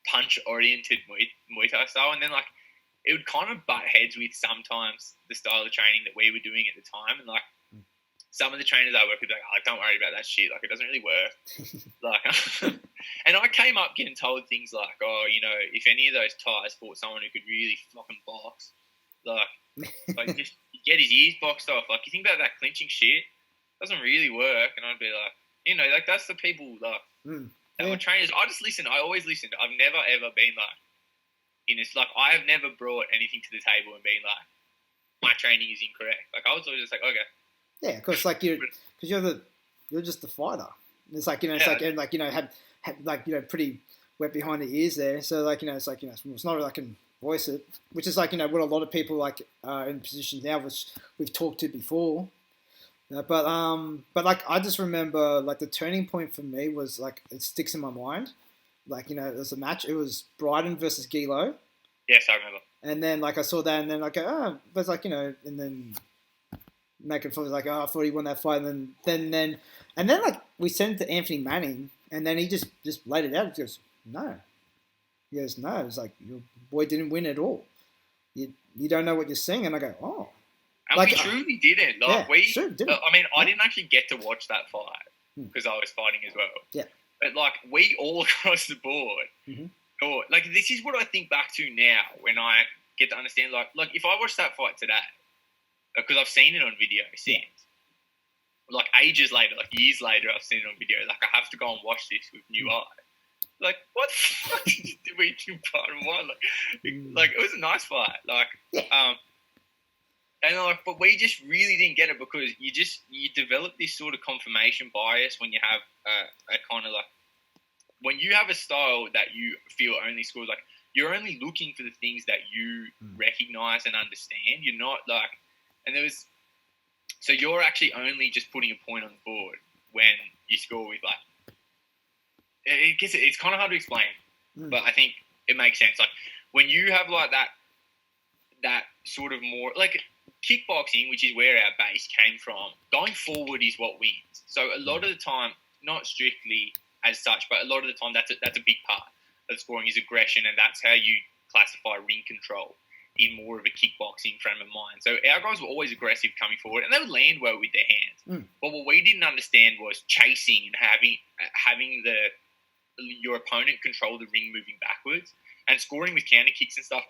punch-oriented Muay Thai style, and then like it would kind of butt heads with sometimes the style of training that we were doing at the time, and like some of the trainers I work with, like, oh, don't worry about that shit, like it doesn't really work. Like, and I came up getting told things like, oh, you know, if any of those Thais fought someone who could really fucking box, like just get his ears boxed off. Like, you think about that clinching shit, doesn't really work. And I'd be like, you know, like that's the people like. That were trainers. I just listened. I always listened. I've never ever been like in this. Like I have never brought anything to the table and been like, my training is incorrect. Like I was always just like, okay. Yeah, because like you're just the fighter. It's like, you know, it's like, and like, you know, had like, you know, pretty wet behind the ears there. So like, you know, it's like, you know, it's not really I can voice it, which is like, you know, what a lot of people like in positions now, which we've talked to before. But like I just remember like the turning point for me was like it sticks in my mind. Like, you know, it was a match. It was Bryden versus Gilo. Yes, I remember. And then like I saw that, and then like but it's like, you know, and then making fun was like, oh, I thought he won that fight, and then like we sent it to Anthony Manning, and then he just laid it out. He goes, no. He goes, no. It's like your boy didn't win at all. You don't know what you're seeing, and I go, oh. And Like, we truly didn't. Like yeah, we, sure, didn't. I mean, I Yeah. didn't actually get to watch that fight Hmm. because I was fighting as well. Yeah. But like we all across the board Mhm. thought, like this is what I think back to now when I get to understand. Like if I watch that fight today, because I've seen it on video since. Like ages later, like years later, I've seen it on video. Like I have to go and watch this with new eyes. Like what the fuck did we do part one? Like it was a nice fight. Like and like, but we just really didn't get it because you develop this sort of confirmation bias when you have a kind of like when you have a style that you feel only scores. Like you're only looking for the things that you recognize and understand. You're not like, and there was. So you're actually only just putting a point on the board when you score with like. It's kind of hard to explain, but I think it makes sense. Like when you have like that sort of more like kickboxing, which is where our base came from. Going forward is what wins. So a lot of the time, not strictly as such, but a lot of the time that's a big part of scoring is aggression, and that's how you classify ring control in more of a kickboxing frame of mind. So our guys were always aggressive coming forward, and they would land well with their hands. But what we didn't understand was chasing and having your opponent control the ring moving backwards, and scoring with counter kicks and stuff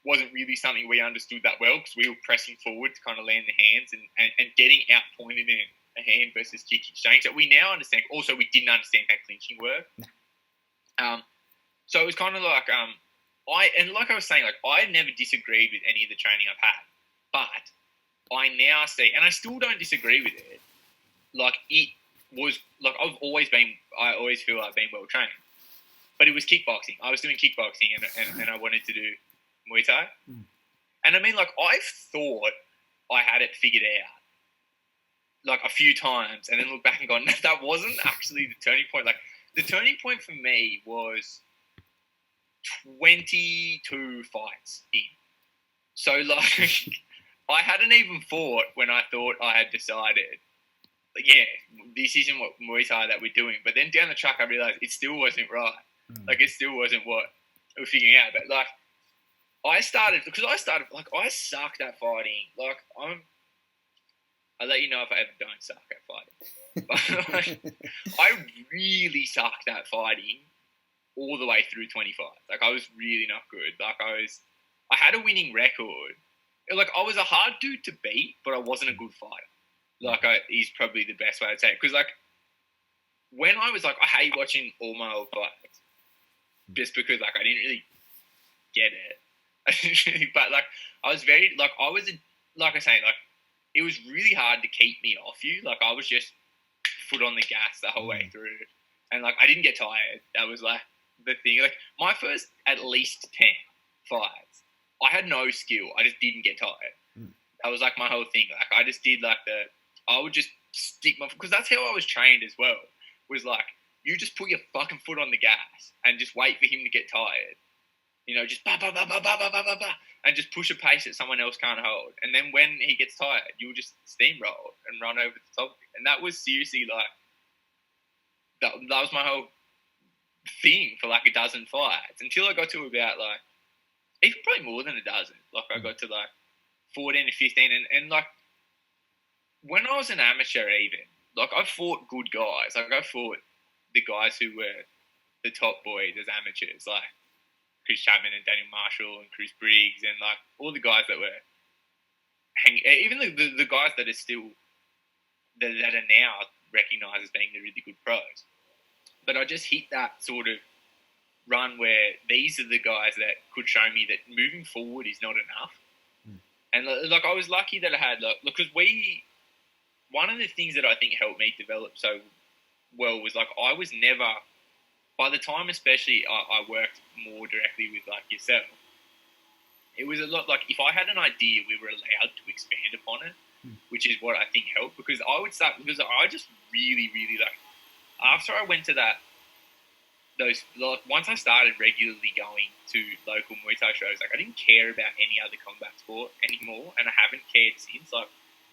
wasn't really something we understood that well because we were pressing forward to kind of land the hands and getting outpointed in a hand versus kick exchange that we now understand. Also, we didn't understand how clinching worked. So it was kind of like like I was saying, like I never disagreed with any of the training I've had, but I now see, and I still don't disagree with it. Like it was like I always feel I've been well trained, but it was kickboxing. I was doing kickboxing and I wanted to do Muay Thai, and I mean, like I thought I had it figured out, like a few times, and then look back and go, no, that wasn't actually the turning point. Like the turning point for me was 22 fights in. So like I hadn't even fought when I thought I had decided, like, yeah, this isn't what Muay Thai that we're doing. But then down the track, I realized it still wasn't right. Like it still wasn't what we were figuring out. But like I sucked at fighting. Like I'll let you know if I ever don't suck at fighting. But like, I really sucked at fighting all the way through 25. Like I was really not good. Like I had a winning record. Like I was a hard dude to beat, but I wasn't a good fighter. Like is probably the best way to say it. Because like when I was like, I hate watching all my old fights, just because like I didn't really get it. But like I was very like I was like I say like it was really hard to keep me off you. Like I was just foot on the gas the whole way through, and like I didn't get tired. That was like the thing. Like my first at least 10 fights, I had no skill. I just didn't get tired. That was like my whole thing. Like I just did like I would just stick my, because that's how I was trained as well. Was like you just put your fucking foot on the gas and just wait for him to get tired. You know, just ba ba ba ba ba ba ba ba ba, and just push a pace that someone else can't hold. And then when he gets tired, you'll just steamroll and run over the top of it. And that was seriously like that was my whole thing for like a dozen fights until I got to about like even probably more than a dozen. Like I got to like 14 or 15, and like when I was an amateur, even like I fought good guys. Like I fought the guys who were the top boys as amateurs, like Chris Chapman and Daniel Marshall and Chris Briggs and like all the guys that were hanging, even the guys that are still that are now recognised as being the really good pros. But I just hit that sort of run where these are the guys that could show me that moving forward is not enough. And like I was lucky that I had like because one of the things that I think helped me develop so well was like I was never, by the time especially I worked more directly with like yourself, it was a lot like if I had an idea we were allowed to expand upon it, which is what I think helped because I would start, because I just really like after I went to once I started regularly going to local Muay Thai shows, like I didn't care about any other combat sport anymore, and I haven't cared since. Like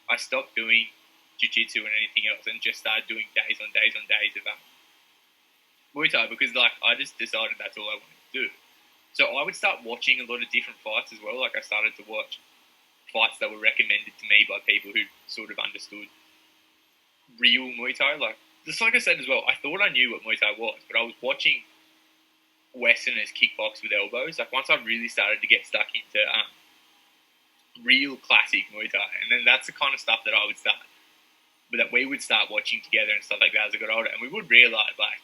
I stopped doing jiu-jitsu and anything else and just started doing days on days of Muay Thai because like I just decided that's all I wanted to do. So I would start watching a lot of different fights as well. Like I started to watch fights that were recommended to me by people who sort of understood real Muay Thai. Like, just like I said as well, I thought I knew what Muay Thai was, but I was watching Westerners kickbox with elbows. Like, once I really started to get stuck into real classic Muay Thai, and then that's the kind of stuff that I would start, but that we would start watching together and stuff like that as I got older, and we would realise, like,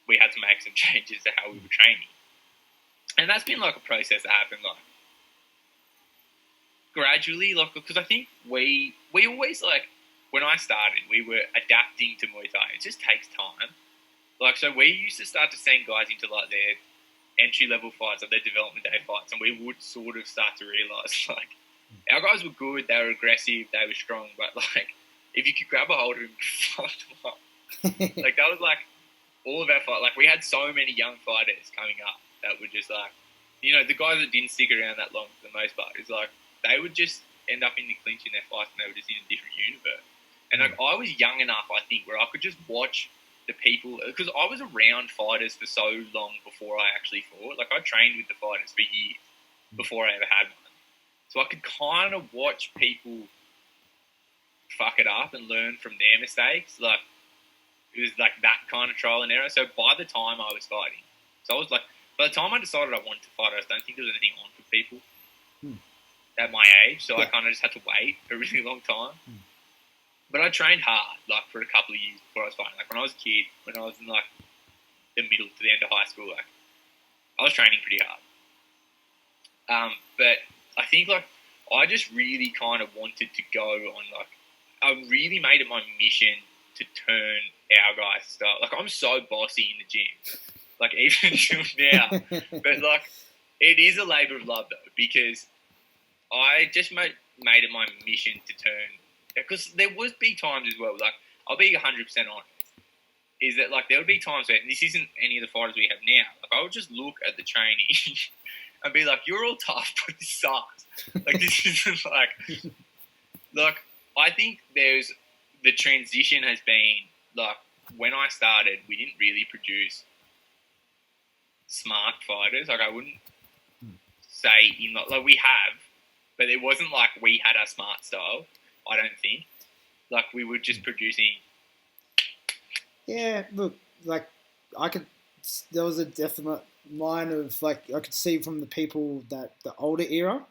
we had to make some changes to how we were training. And that's been, like, a process that happened, like, gradually, like, because I think we always, like, when I started, we were adapting to Muay Thai. It just takes time. Like, so we used to start to send guys into, like, their entry-level fights or their development day fights, and we would sort of start to realise, like, our guys were good, they were aggressive, they were strong, but, like, if you could grab a hold of them, fuck them up. Like, that was, like, all of our fight. Like, we had so many young fighters coming up that were just, like, you know, the guys that didn't stick around that long for the most part, is like, they would just end up in the clinch in their fights and they were just in a different universe. And, like, I was young enough, I think, where I could just watch the people, because I was around fighters for so long before I actually fought. Like, I trained with the fighters for years before I ever had one. So I could kind of watch people fuck it up and learn from their mistakes. Like, it was like that kind of trial and error. So by the time I was fighting, so I was like, by the time I decided I wanted to fight, I don't think there was anything on for people at my age. So I kind of just had to wait a really long time. But I trained hard, like, for a couple of years before I was fighting. Like, when I was a kid, when I was in, like, the middle to the end of high school, like, I was training pretty hard. But I think, like, I just really kind of wanted to go on, like, I really made it my mission to turn our guys' style. Like, I'm so bossy in the gym, like, even till now. But, like, it is a labour of love, though, because I just made it my mission to turn. Because there would be times as well, like, I'll be 100% honest, is that, like, there would be times where, and this isn't any of the fighters we have now, like, I would just look at the training and be like, you're all tough, but this sucks. Like, this isn't, like, I think the transition has been, like, when I started, we didn't really produce smart fighters. Like, I wouldn't say, like, we have, but it wasn't like we had a smart style. I don't think. Like, we were just producing. Yeah, look, like, there was a definite line of, like, I could see from the people that the older era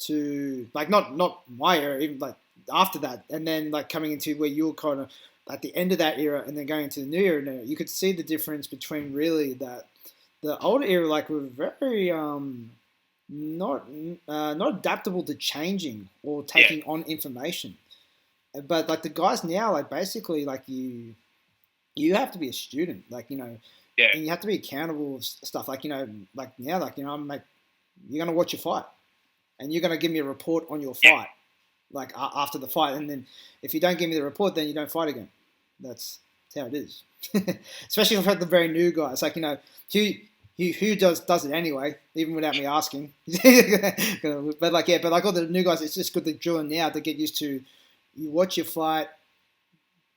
to, like, not my era, even, like, after that, and then, like, coming into where you were kind of at the end of that era and then going into the new era, you could see the difference between really that the older era, like, were very, not adaptable to changing or taking on information, but, like, the guys now, like, basically, like, you have to be a student, like, and you have to be accountable of stuff, like, like, now, like, I'm like, you're gonna watch your fight and you're gonna give me a report on your fight, like, after the fight, and then if you don't give me the report, then you don't fight again. That's how it is. Especially for the very new guys, like, who does it anyway, even without me asking. But, like, but, like, all the new guys, it's just good to drill in now to get used to. You watch your fight,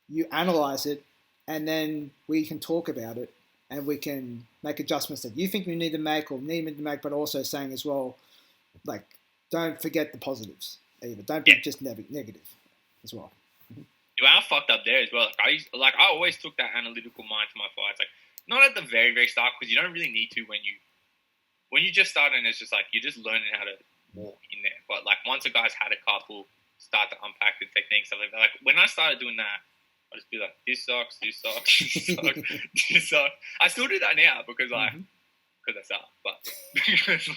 you analyze it, and then we can talk about it, and we can make adjustments that you think you need to make or need to make, but also saying as well, like, don't forget the positives either. Don't be just negative as well. You are fucked up there as well. Like, I always took that analytical mind to my fights. Like, not at the very, very start, because you don't really need to when you just start, and it's just like you're just learning how to walk in there. But, like, once a guy's had a couple, start to unpack the techniques, stuff like that. Like, when I started doing that, I'd just be like, this sucks, this sucks, this sucks, this sucks. I still do that now because, like, because I suck. But because,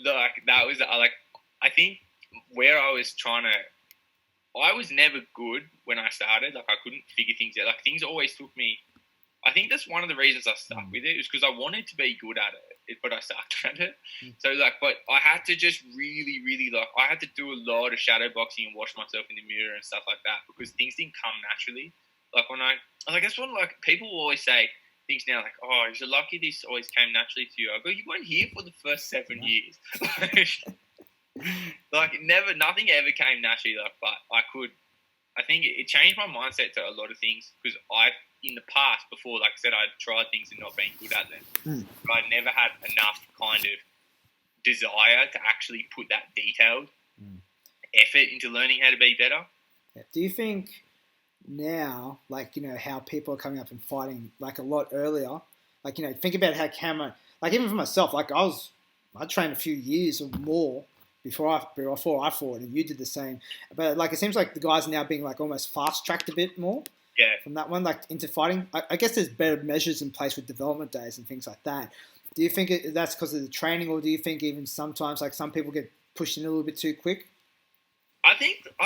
like, that was, like, I think where I was I was never good when I started. Like, I couldn't figure things out. Like, things always took me. I think that's one of the reasons I stuck with it, is because I wanted to be good at it, but I sucked at it. So, like, but I had to just really, really, like, I had to do a lot of shadow boxing and watch myself in the mirror and stuff like that, because things didn't come naturally. Like, I guess when, like, people always say things now, like, oh, you're lucky this always came naturally to you. I go, you weren't here for the first 7 years. Like, nothing ever came naturally, like, but I think it changed my mindset to a lot of things, because in the past, before, like I said, I'd tried things and not been good at them. But I never had enough kind of desire to actually put that detailed effort into learning how to be better. Yeah. Do you think now, like, how people are coming up and fighting like a lot earlier, like, think about how Cameron, like, even for myself, like I trained a few years or more before I fought, and you did the same. But like, it seems like the guys are now being like almost fast tracked a bit more. Yeah. From that one, like, into fighting. I guess there's better measures in place with development days and things like that. Do you think that's because of the training, or do you think even sometimes like some people get pushed in a little bit too quick? I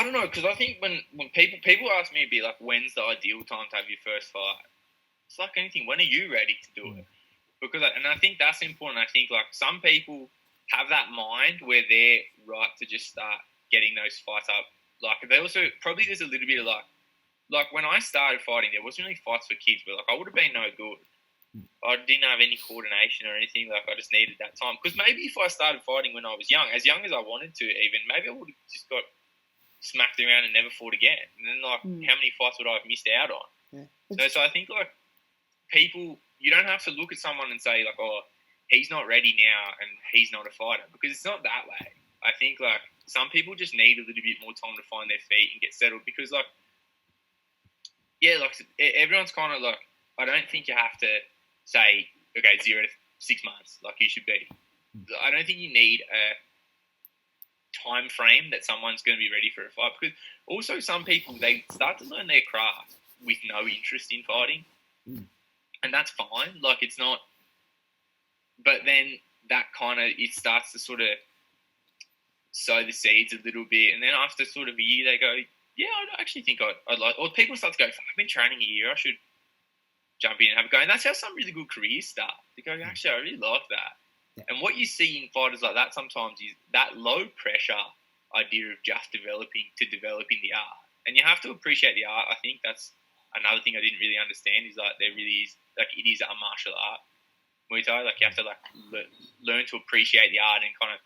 don't know, because I think when people ask me, be like, when's the ideal time to have your first fight? It's like anything. When are you ready to do it? Because I think that's important. I think like some people have that mind where they're right to just start getting those fights up. Like they also probably there's a little bit of like when I started fighting, there wasn't really fights for kids, but like I would have been no good. I didn't have any coordination or anything. Like I just needed that time. Because maybe if I started fighting when I was young as I wanted to, even maybe I would have just got smacked around and never fought again. And then like how many fights would I have missed out on? Yeah. So I think like people, you don't have to look at someone and say like, oh, he's not ready now and he's not a fighter, because it's not that way. I think like some people just need a little bit more time to find their feet and get settled, because like, yeah, like everyone's kind of like, I don't think you have to say, okay, 0 to 6 months, like you should be. I don't think you need a time frame that someone's going to be ready for a fight, because also some people, they start to learn their craft with no interest in fighting, and that's fine. Like it's not, but then that kind of, it starts to sort of sow the seeds a little bit, and then after sort of a year they go, yeah, I actually think I'd like, or people start to go, I've been training a year, I should jump in and have a go. And that's how some really good careers start. They go, actually, I really like that. Yeah. And what you see in fighters like that sometimes is that low pressure idea of just developing the art. And you have to appreciate the art. I think that's another thing I didn't really understand, is like there really is, like it is a martial art, Muay Thai. Like you have to like learn to appreciate the art and kind of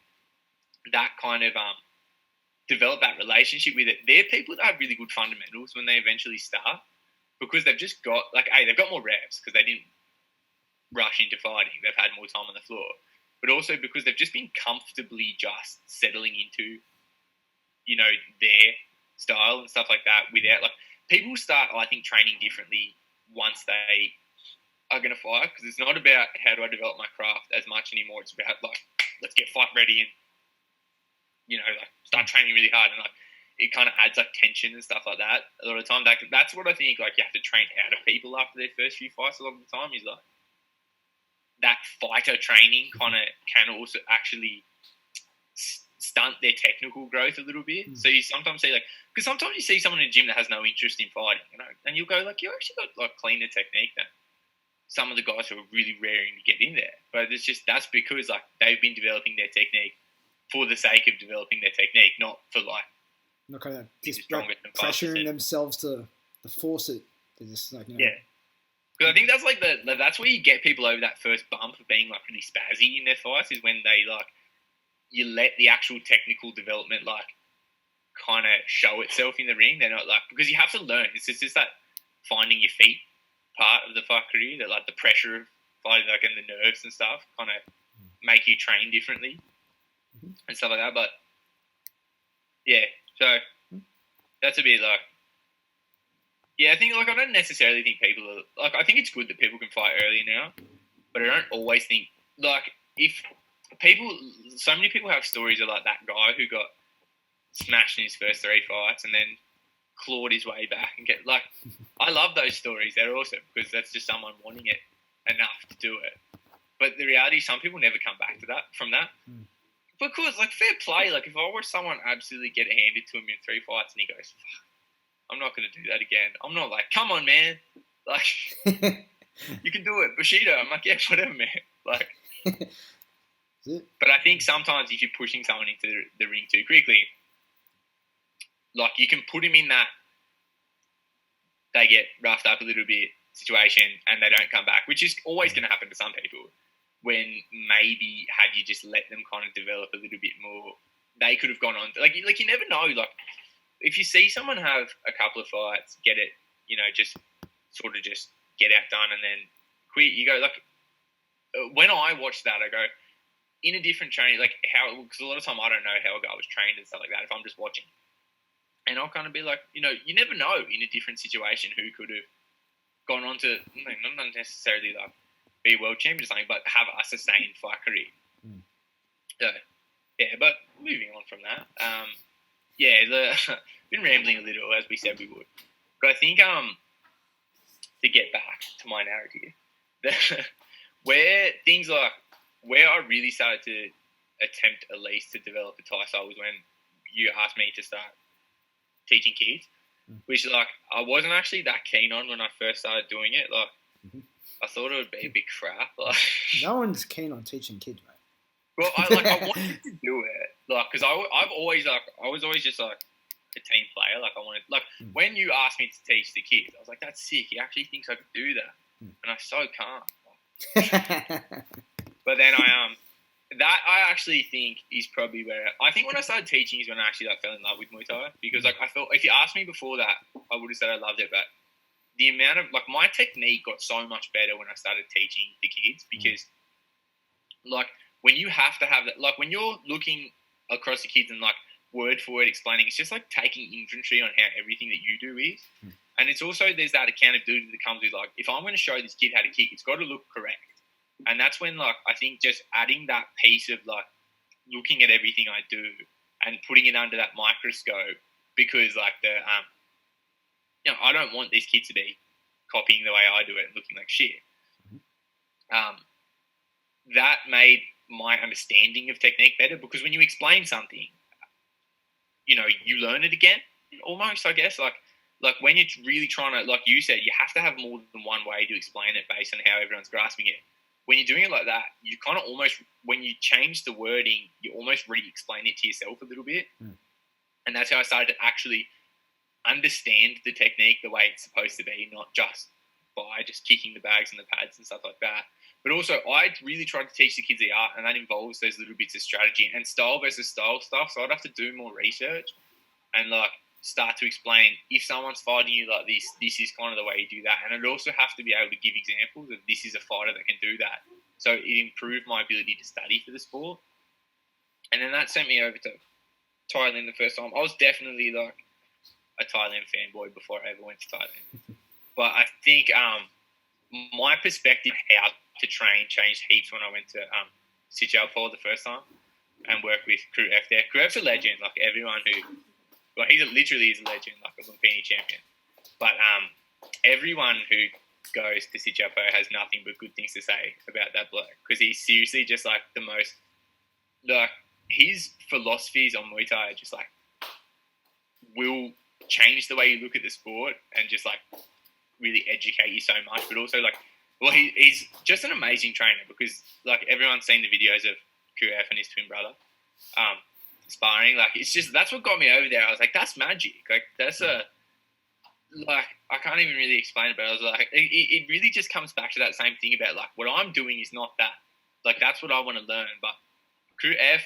develop that relationship with it. They're people that have really good fundamentals when they eventually start, because they've just got like, they've got more reps because they didn't rush into fighting. They've had more time on the floor, but also because they've just been comfortably just settling into, their style and stuff like that. Without like, people start, I think, training differently once they are going to fight, because it's not about how do I develop my craft as much anymore. It's about like, let's get fight ready and like start training really hard, and like it kind of adds like tension and stuff like that. A lot of the time, that's what I think like you have to train out of people after their first few fights. A lot of the time is like that fighter training kind of can also actually stunt their technical growth a little bit. So you sometimes see like, because sometimes you see someone in a gym that has no interest in fighting, and you'll go like, you actually got like cleaner technique than some of the guys who are really raring to get in there. But it's just, that's because like they've been developing their technique for the sake of developing their technique, not for like, not kind of just like pressuring themselves to force it. They're just like, yeah. Because I think that's like that's where you get people over that first bump of being like really spazzy in their fights, is when they like, you let the actual technical development like kind of show itself in the ring. They're not like, because you have to learn. It's just that finding your feet part of the fight career, that like the pressure of fighting, like, and the nerves and stuff kind of make you train differently and stuff like that. But yeah, so that's a bit like, yeah, I think like, I don't necessarily think people are like, I think it's good that people can fight earlier now, but I don't always think like, if people, so many people have stories of like that guy who got smashed in his first 3 fights and then clawed his way back and get like, I love those stories. They're awesome, because that's just someone wanting it enough to do it. But the reality is some people never come back to that from that. Because like, fair play, like if I watch someone absolutely get it handed to him in 3 fights and he goes, fuck, I'm not going to do that again, I'm not like, come on, man, like you can do it, Bushido. I'm like, yeah, whatever, man. Like, but I think sometimes if you're pushing someone into the ring too quickly, like you can put them in that they get roughed up a little bit situation and they don't come back, which is always going to happen to some people, when maybe had you just let them kind of develop a little bit more, they could have gone on. Like you never know. Like if you see someone have a couple of fights, get it, just sort of just get outdone and then quit, you go like, when I watch that, I go, in a different training, like how, because a lot of time I don't know how a guy was trained and stuff like that if I'm just watching. And I'll kind of be like, you know, you never know in a different situation who could have gone on to, not necessarily like be world champion or something, but have a sustained fight career. So, yeah, but moving on from that, been rambling a little, as we said we would. But I think to get back to my narrative, where things like, where I really started to attempt at least to develop a Thai style was when you asked me to start teaching kids, which like I wasn't actually that keen on when I first started doing it. Like I thought it would be a big crap. Like no one's keen on teaching kids, mate. Well, I wanted to do it, like, because I was always just like a team player. Like I wanted, like when you asked me to teach the kids, I was like, that's sick. He actually thinks I could do that, and I so can't. But then that I actually think is probably where I think when I started teaching is when I actually like fell in love with Muay Thai, because like I thought if you asked me before that, I would have said I loved it, but the amount of like my technique got so much better when I started teaching the kids, because like when you have to have that, like when you're looking across the kids and like word for word explaining, it's just like taking inventory on how everything that you do is. And it's also, there's that accountability that comes with like, if I'm going to show this kid how to kick, it's got to look correct. And that's when like, I think just adding that piece of like looking at everything I do and putting it under that microscope, because like I don't want these kids to be copying the way I do it and looking like shit. That made my understanding of technique better, because when you explain something, you know, you learn it again almost, I guess. Like when you're really trying to, like you said, you have to have more than one way to explain it based on how everyone's grasping it. When you're doing it like that, you kind of almost, when you change the wording, you almost re-explain it to yourself a little bit. And that's how I started to actually understand the technique the way it's supposed to be, not just by just kicking the bags and the pads and stuff like that. But also, I really tried to teach the kids the art, and that involves those little bits of strategy and style versus style stuff. So I'd have to do more research and like start to explain, if someone's fighting you like this is kind of the way you do that. And I'd also have to be able to give examples of this is a fighter that can do that. So it improved my ability to study for the sport. And then that sent me over to Thailand the first time. I was definitely like a Thailand fanboy before I ever went to Thailand. But I think my perspective how to train changed heaps when I went to Sitjalpur the first time and worked with Crew F there. Crew F's a legend, like everyone who, well, literally is a legend, like a Lumpini champion. But everyone who goes to Sitjalpur has nothing but good things to say about that bloke, because he's seriously just like the most, like his philosophies on Muay Thai are just like will change the way you look at the sport and just like really educate you so much. But also like, well, he's just an amazing trainer, because like everyone's seen the videos of QF and his twin brother sparring. Like it's just, that's what got me over there. I was like, that's magic. Like that's like I can't even really explain it, but I was like, it really just comes back to that same thing about like what I'm doing is not that. Like that's what I want to learn. But Crew F,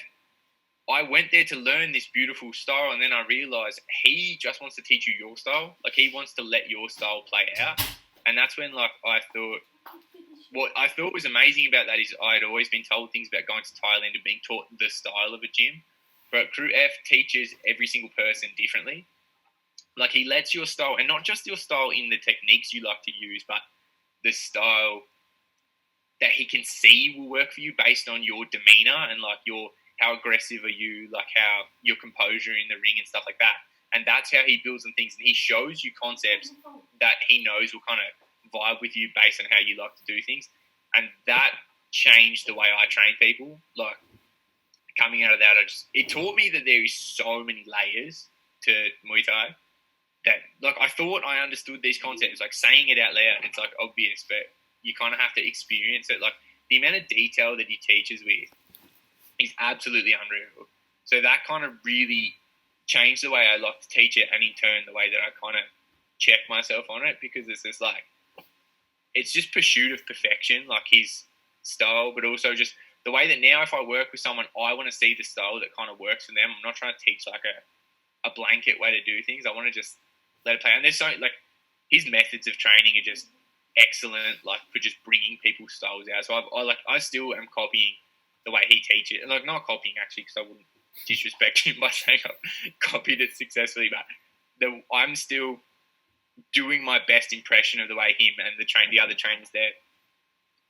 I went there to learn this beautiful style, and then I realized he just wants to teach you your style. Like he wants to let your style play out. And that's when like I thought, what I thought was amazing about that is I had always been told things about going to Thailand and being taught the style of a gym. But Crew F teaches every single person differently. Like he lets your style, and not just your style in the techniques you like to use, but the style that he can see will work for you based on your demeanor and like how aggressive are you, like how your composure in the ring and stuff like that. And that's how he builds on things, and he shows you concepts that he knows will kind of vibe with you based on how you like to do things. And that changed the way I train people. Like coming out of that, it taught me that there is so many layers to Muay Thai that like I thought I understood these concepts. Like saying it out loud, it's like obvious, but you kind of have to experience it. Like the amount of detail that he teaches with is absolutely unreal. So that kind of really changed the way I like to teach it, and in turn the way that I kind of check myself on it, because it's just like, it's just pursuit of perfection, like his style, but also just the way that now if I work with someone, I want to see the style that kind of works for them. I'm not trying to teach like a blanket way to do things. I want to just let it play. And there's so like his methods of training are just excellent, like for just bringing people's styles out. So I still am copying the way he teaches, like not copying actually, because I wouldn't disrespect him by saying I've copied it successfully, but I'm still doing my best impression of the way him and the other trainers there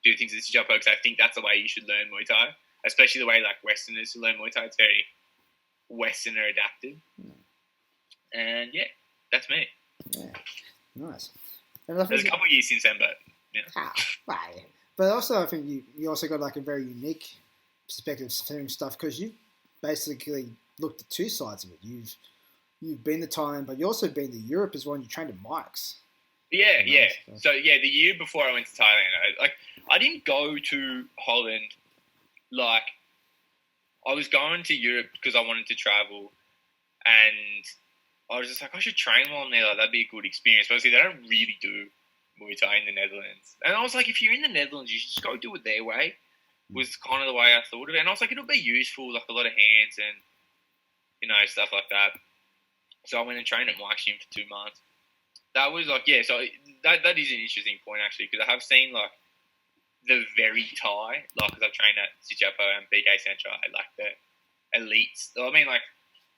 do things in Sijappo, because I think that's the way you should learn Muay Thai, especially the way like Westerners learn Muay Thai. It's very Westerner adapted. And yeah, that's me. Yeah, nice. And There's a couple of years since then, but right. But also, I think you also got like a very unique perspective of doing stuff, because you basically looked at two sides of it. You've been to Thailand, but you also been to Europe as well, and you trained at Mike's. Yeah, you know, yeah. So yeah, the year before I went to Thailand, I didn't go to Holland. Like, I was going to Europe because I wanted to travel, and I was just like, I should train while I'm there. Like, that'd be a good experience. But obviously, they don't really do Muay Thai in the Netherlands. And I was like, if you're in the Netherlands, you should just go do it their way. Was kind of the way I thought of it. And I was like, it'll be useful, like a lot of hands and, you know, stuff like that. So I went and trained at Mike's gym for 2 months. That was like, yeah, so that is an interesting point, actually, because I have seen, like, the very Thai, like, because I've trained at Sijappo and BK Central, like, the elites. I mean, like,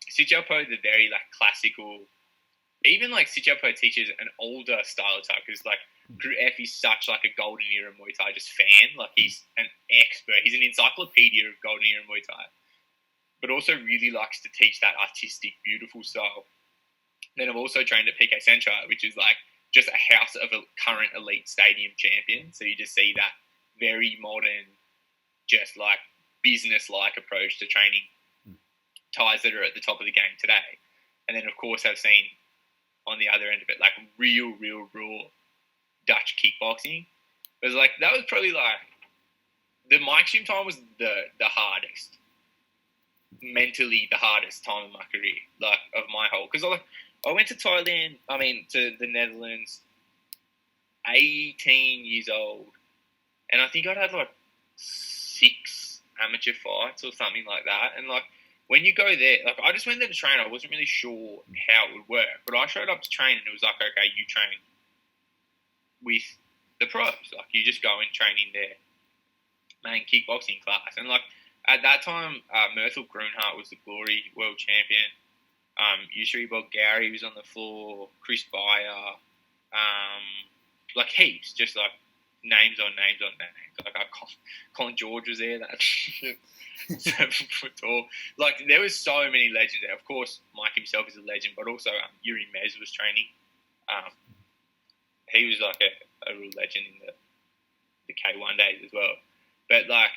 Sijappo, the very, like, classical, even, like, Sijappo teaches an older style of Thai, because, like, Guru F is such, like, a golden era Muay Thai just fan. Like, he's an expert. He's an encyclopedia of golden era Muay Thai, but also really likes to teach that artistic, beautiful style. Then I've also trained at PK Central, which is like just a house of a current elite stadium champion. So you just see that very modern, just like business-like approach to training Thais that are at the top of the game today. And then, of course, I've seen on the other end of it, like real raw Dutch kickboxing. It was like, that was probably like, the Mike's gym time was the hardest. Mentally the hardest time of my career, like of my whole, because I went to Thailand, to the Netherlands, 18 years old, and I think I'd had like 6 amateur fights or something like that. And like, when you go there, like, I just went there to train. I wasn't really sure how it would work, but I showed up to train, and it was like, okay, you train with the pros, like you just go and train in their main kickboxing class. And like, at that time, Myrtle Grunhart was the Glory World Champion. Yusri Bulgari was on the floor. Chris Beyer. Like heaps. Just like names on names. Like Colin George was there. That 7 foot tall. Like, there was so many legends there. Of course, Mike himself is a legend, but also Yuri Mez was training. He was like a real legend in the K1 days as well. But like,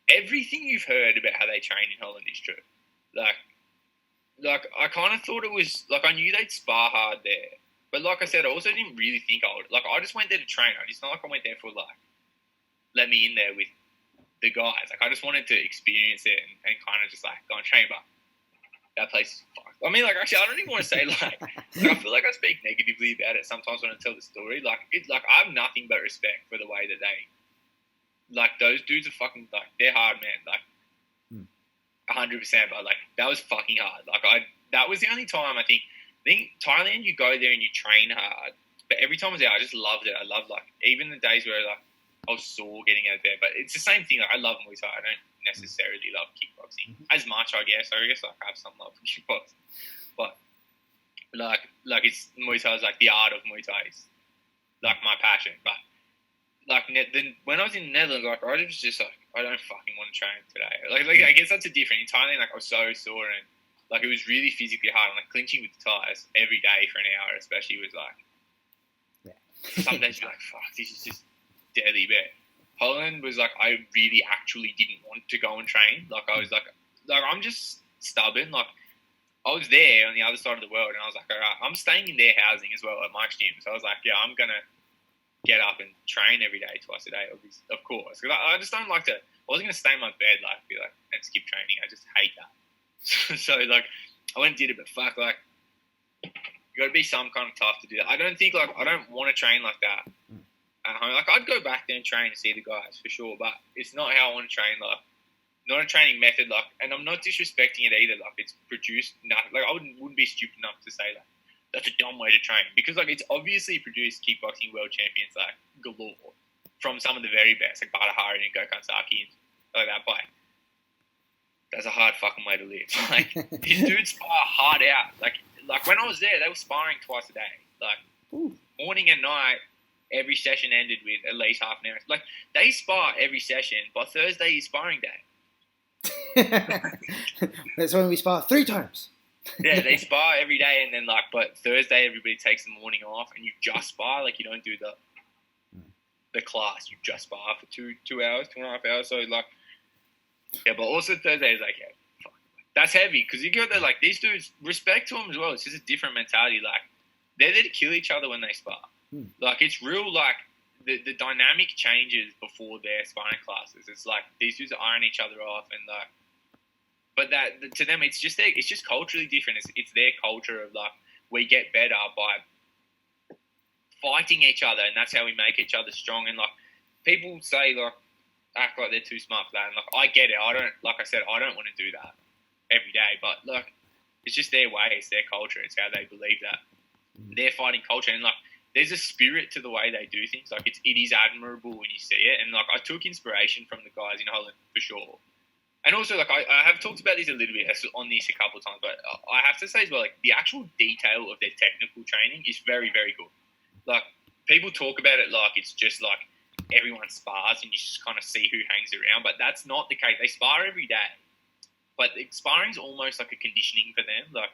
everything you've heard about how they train in Holland is true. Like I kind of thought it was, like, I knew they'd spar hard there. But like I said, I also didn't really think I would. Like, I just went there to train. It's not like I went there for, like, let me in there with the guys. Like, I just wanted to experience it and kind of just, like, go and train. But that place is fucked. I mean, like, actually, I don't even want to say, like I feel like I speak negatively about it sometimes when I tell the story. Like, I have nothing but respect for the way that they, like, those dudes are fucking, like, they're hard, man. Like, 100%, but, like, that was fucking hard. Like, that was the only time I think Thailand, you go there and you train hard. But every time I was there, I just loved it. I loved, like, even the days where, like, I was sore getting out of bed. But it's the same thing. Like, I love Muay Thai. I don't necessarily love kickboxing as much, I guess. I guess, like, I have some love for kickboxing. But, like it's Muay Thai is, like, the art of Muay Thai is, like, my passion. But, like, then when I was in the Netherlands, like, I was just like, I don't fucking want to train today. Like I guess that's a different. In Thailand, like, I was so sore and, like, it was really physically hard. And, like, clinching with the Thais every day for an hour, especially, was like, some days you're like, fuck, this is just deadly. But Holland was like, I really actually didn't want to go and train. Like, I was like I'm just stubborn. Like, I was there on the other side of the world, and I was like, all right, I'm staying in their housing as well at Mike's gym. So I was like, yeah, I'm gonna get up and train every day, twice a day, of course. Because I just don't like to. I wasn't gonna stay in my bed and skip training. I just hate that. So like, I went and did it, but fuck, like, you got to be some kind of tough to do that. I don't want to train like that at home. Like, I'd go back there and train and see the guys for sure, but it's not how I want to train. Like, not a training method. Like, and I'm not disrespecting it either. Like, it's produced nothing. Like, I wouldn't be stupid enough to say that that's a dumb way to train, because, like, it's obviously produced kickboxing world champions, like, galore from some of the very best, like Badahari and Gokhan Saki and like that, by that's a hard fucking way to live. Like, these dudes spar hard out. Like when I was there, they were sparring twice a day. Like, morning and night, every session ended with at least half an hour. Like, they spar every session. By Thursday is sparring day. That's when we spar 3 times. Yeah, they spar every day, and then but Thursday everybody takes the morning off, and you just spar. Like, you don't do the class. You just spar for 2 hours, 2.5 hours. So yeah, but also Thursday is like, yeah, fuck, that's heavy because you go there like these dudes. Respect to them as well. It's just a different mentality. Like, they're there to kill each other when they spar. Like, it's real. Like, the dynamic changes before their sparring classes. It's like these dudes iron each other off, and but that to them, it's just culturally different. It's their culture of like, we get better by fighting each other, and that's how we make each other strong. And like, people say like, act like they're too smart for that, and like, I get it. I don't want to do that every day, but like, it's just their way. It's their culture. It's how they believe that their fighting culture, and like, there's a spirit to the way they do things. Like, it is admirable when you see it, and like, I took inspiration from the guys in Holland for sure. And also, like, I have talked about this a little bit on this a couple of times, but I have to say as well, like, the actual detail of their technical training is very, very good. Like, people talk about it like it's just like everyone spars and you just kind of see who hangs around, but that's not the case. They spar every day, but sparring's almost like a conditioning for them. Like,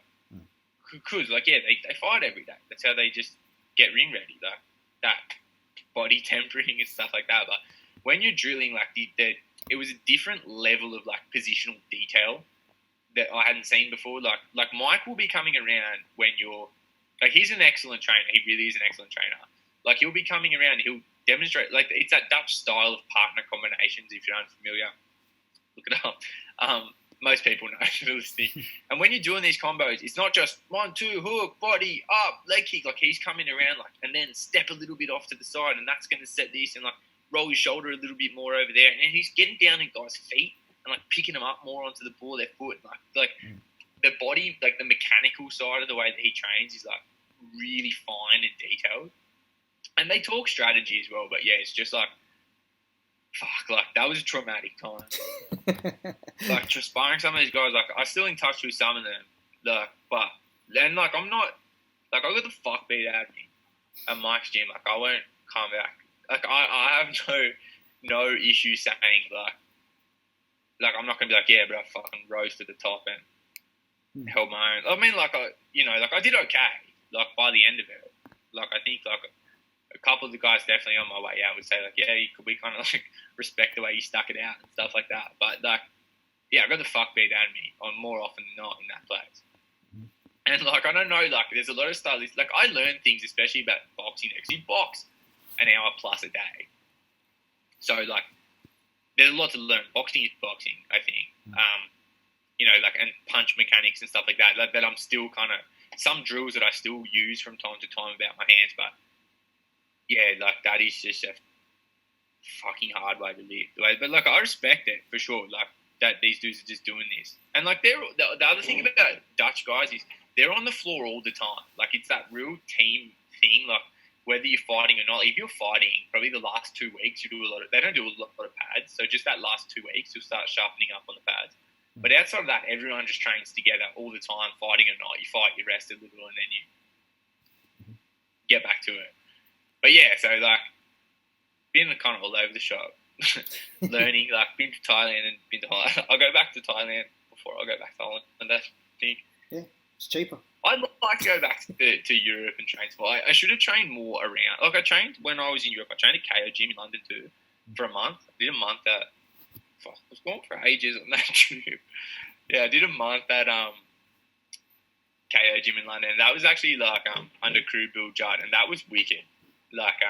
because, like, yeah, they fight every day. That's how they just get ring ready, like that body tempering and stuff like that. But when you're drilling, like, it was a different level of like positional detail that I hadn't seen before. Like Mike will be coming around when you're like, he's an excellent trainer. He really is an excellent trainer. Like, he'll be coming around. He'll demonstrate, like, it's that Dutch style of partner combinations. If you're unfamiliar, look it up. Most people know if they're listening. And when you're doing these combos, it's not just 1, 2, hook, body, up, leg kick. Like, he's coming around, like, and then step a little bit off to the side, and that's going to set this, and like, roll your shoulder a little bit more over there, and he's getting down in guys' feet and like picking them up more onto the ball of their foot. Like the body, like the mechanical side of the way that he trains is like really fine and detailed. And they talk strategy as well, but yeah, it's just like, fuck, like, that was a traumatic time. Like, just sparring some of these guys, like, I'm still in touch with some of them, like, but then, like, I'm not, like, I got the fuck beat out of me at Mike's gym. Like, I won't come back. Like, I have no issue saying, like, I'm not going to be like, yeah, but I fucking rose to the top and held my own. I mean, like, I did okay, like, by the end of it. Like, I think, like, a couple of the guys definitely on my way out would say, like, yeah, we kind of, like, respect the way you stuck it out and stuff like that. But, like, yeah, I got the fuck beat out of me on more often than not in that place. And, like, I don't know, like, there's a lot of stuff. Like, I learned things, especially about boxing, because you box an hour plus a day. So, like, there's a lot to learn. Boxing is boxing, I think. You know, like, and punch mechanics and stuff like that. That I'm still kind of, some drills that I still use from time to time about my hands, but yeah, like, that is just a fucking hard way to live. Like, but, like, I respect it for sure. Like, that these dudes are just doing this. And, like, the other thing about Dutch guys is they're on the floor all the time. Like, it's that real team thing. Like, whether you're fighting or not, if you're fighting, probably the last 2 weeks, they don't do a lot of pads. So just that last 2 weeks, you'll start sharpening up on the pads. But outside of that, everyone just trains together all the time, fighting or not. You fight, you rest a little, and then you get back to it. But yeah, so, like, been kind of all over the shop, learning, like, been to Thailand and been to Holland. I'll go back to Thailand before I go back to Holland, and that's the thing. Yeah, it's cheaper. I'd like to go back to Europe and train. I should have trained more around. Like, I trained when I was in Europe. I trained at KO Gym in London too for a month. I did a month at, I was gone for ages on that trip. Yeah, I did a month at KO Gym in London. And that was actually, like, under Crew Bill Judd, and that was wicked. Like,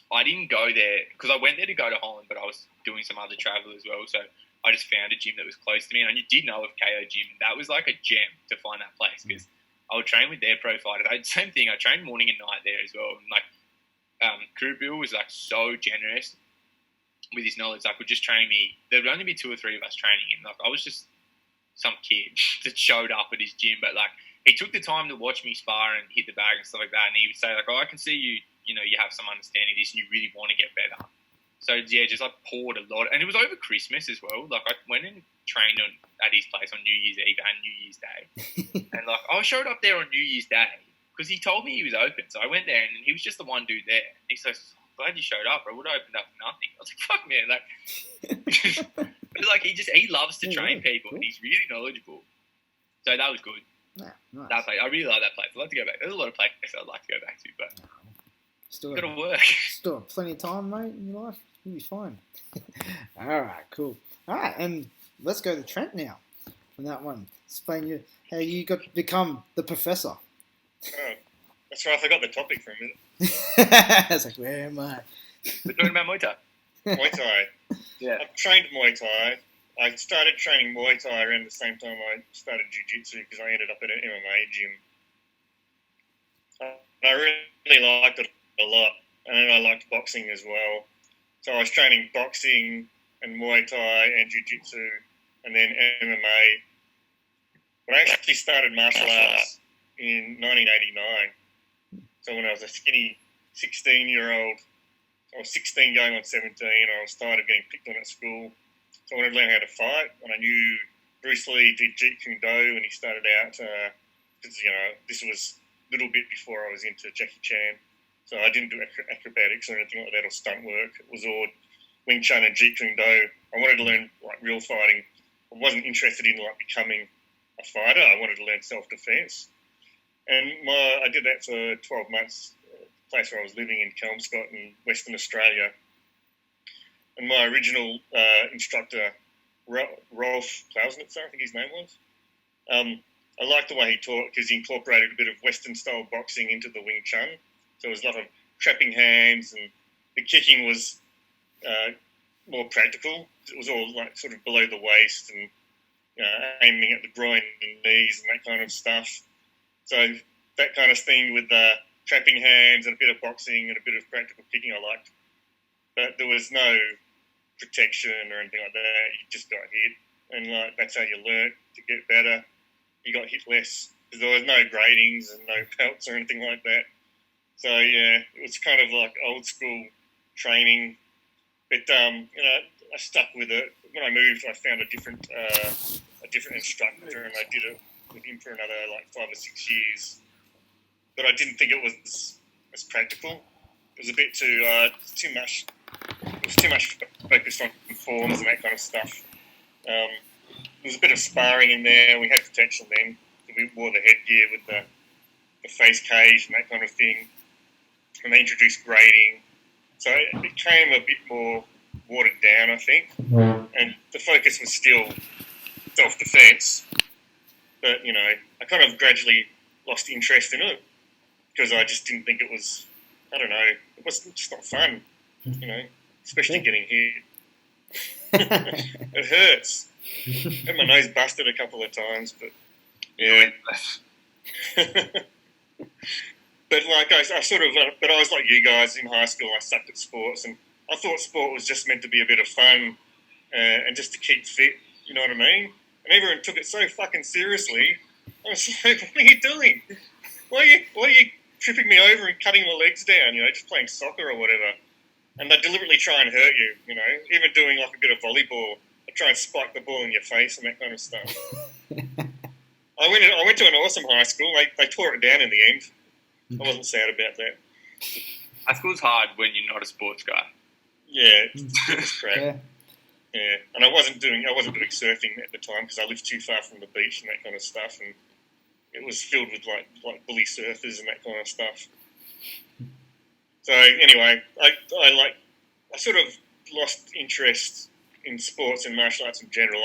I didn't go there because I went there to go to Holland, but I was doing some other travel as well. So I just found a gym that was close to me, and I did know of KO Gym. That was like a gem to find that place because I would train with their pro fighters. Same thing. I trained morning and night there as well. And, like, Crew Bill was, like, so generous with his knowledge. Like, would just train me. There would only be 2 or 3 of us training, and, like, I was just some kid that showed up at his gym, but, like, he took the time to watch me spar and hit the bag and stuff like that. And he would say, like, oh, I can see you, you know, you have some understanding of this and you really want to get better. So yeah, just like poured a lot, and it was over Christmas as well. Like I went and trained at his place on New Year's Eve and New Year's Day, and like I showed up there on New Year's Day because he told me he was open. So I went there, and he was just the one dude there. And he's like, "Glad you showed up. I would have opened up for nothing." I was like, "Fuck man!" But like he loves to train people, cool. and he's really knowledgeable. So that was good. Yeah, nice. That place, I really love that place. I'd love to go back. There's a lot of places I'd like to go back to, but Still got to work. Still have plenty of time, mate, in your life. You'll be fine. All right, cool. All right, and let's go to Trent now. On that one, explain how you got to become the professor. Oh, that's right. I forgot the topic for a minute. It's like, where am I? We're talking about Muay Thai. Muay Thai. Yeah. I trained Muay Thai. I started training Muay Thai around the same time I started Jiu-Jitsu because I ended up at an MMA gym. And I really liked it a lot. And then I liked boxing as well. So I was training boxing and Muay Thai and Jiu-Jitsu and then MMA. But I actually started martial arts in 1989. So when I was a skinny 16-year-old, I was 16 going on 17, I was tired of getting picked on at school. So I wanted to learn how to fight. And I knew Bruce Lee did Jeet Kune Do when he started out. Because, this was a little bit before I was into Jackie Chan. So I didn't do acrobatics or anything like that or stunt work. It was all Wing Chun and Jeet Kune Do. I wanted to learn like real fighting. I wasn't interested in like becoming a fighter. I wanted to learn self-defense. And I did that for 12 months, the place where I was living in Kelmscott in Western Australia. And my original instructor, Rolf Klausnitzer, I think his name was, I liked the way he taught because he incorporated a bit of Western-style boxing into the Wing Chun. So it was a lot of trapping hands, and the kicking was more practical. It was all like sort of below the waist and aiming at the groin and knees and that kind of stuff. So that kind of thing with trapping hands and a bit of boxing and a bit of practical kicking I liked. But there was no protection or anything like that. You just got hit. And that's how you learnt to get better. You got hit less because there was no gradings and no pelts or anything like that. So, yeah, it was kind of like old school training. But, I stuck with it. When I moved, I found a different instructor, and I did it with him for another 5 or 6 years. But I didn't think it was as practical. It was a bit too much. It was too much focused on forms and that kind of stuff. There was a bit of sparring in there. We had protection then. We wore the headgear with the face cage and that kind of thing. And they introduced grading. So it became a bit more watered down, I think. And the focus was still self-defense. But, I kind of gradually lost interest in it because I just didn't think it was, I don't know, it was just not fun, especially getting hit. It hurts. I had my nose busted a couple of times, but yeah. But I was like you guys in high school. I sucked at sports, and I thought sport was just meant to be a bit of fun and just to keep fit. You know what I mean? And everyone took it so fucking seriously. I was like, "What are you doing? Why are you tripping me over and cutting my legs down? Just playing soccer or whatever." And they deliberately try and hurt you. Even doing like a bit of volleyball, they try and spike the ball in your face and that kind of stuff. I went to an awesome high school. They tore it down in the end. I wasn't sad about that. High school's hard when you're not a sports guy. Yeah, it was crap. Yeah. And I wasn't doing surfing at the time because I lived too far from the beach and that kind of stuff, and it was filled with like bully surfers and that kind of stuff. So anyway, I sort of lost interest in sports and martial arts in general.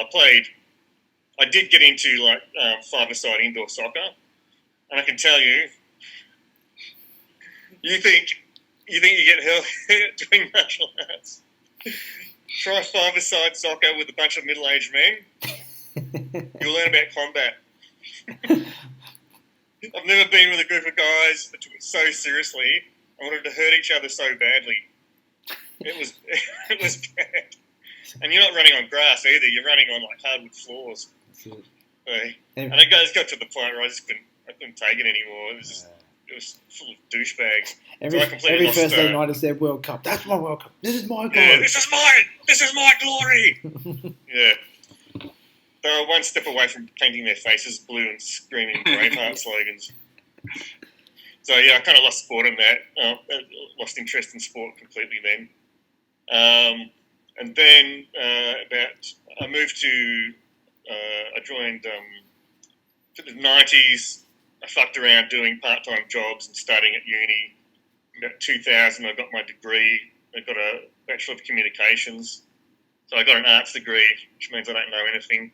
I did get into five-a-side indoor soccer, and I can tell you, you think you get hurt doing martial arts? Try five-a-side soccer with a bunch of middle-aged men. You'll learn about combat. I've never been with a group of guys that took it so seriously. I wanted to hurt each other so badly. It was bad. And you're not running on grass either. You're running on hardwood floors. And it got to the point where I couldn't take it anymore. It it was full of douchebags. Every, So I completely every lost Thursday night is their World Cup. That's my World Cup. This is my goal. Yeah, this is mine. This is my glory. Yeah. They were one step away from painting their faces blue and screaming Braveheart slogans. So yeah, I kind of lost sport in that. Lost interest in sport completely then. And then I moved to. I joined for the 90s. I fucked around doing part-time jobs and studying at uni. About 2000, I got my degree. I got a Bachelor of Communications. So I got an arts degree, which means I don't know anything.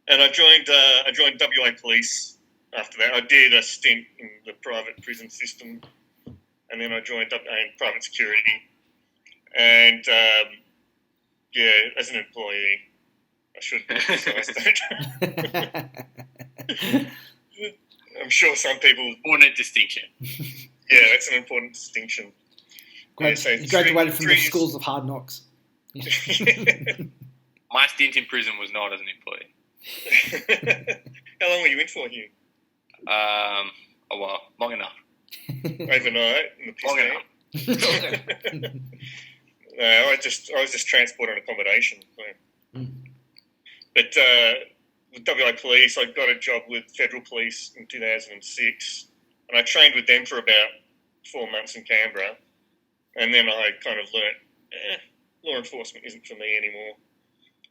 And I joined WA Police after that. I did a stint in the private prison system, and then I joined private security. And as an employee, I should emphasise that. I'm sure some people. Important distinction. Yeah, that's an important distinction. You graduated from the schools of hard knocks. My stint in prison was not as an employee. How long were you in for, Hugh? A while. Long enough. Overnight in the piss Long enough. No, I was just transport and accommodation. So. But with WA Police, I got a job with Federal Police in 2006, and I trained with them for about 4 months in Canberra, and then I kind of learnt law enforcement isn't for me anymore.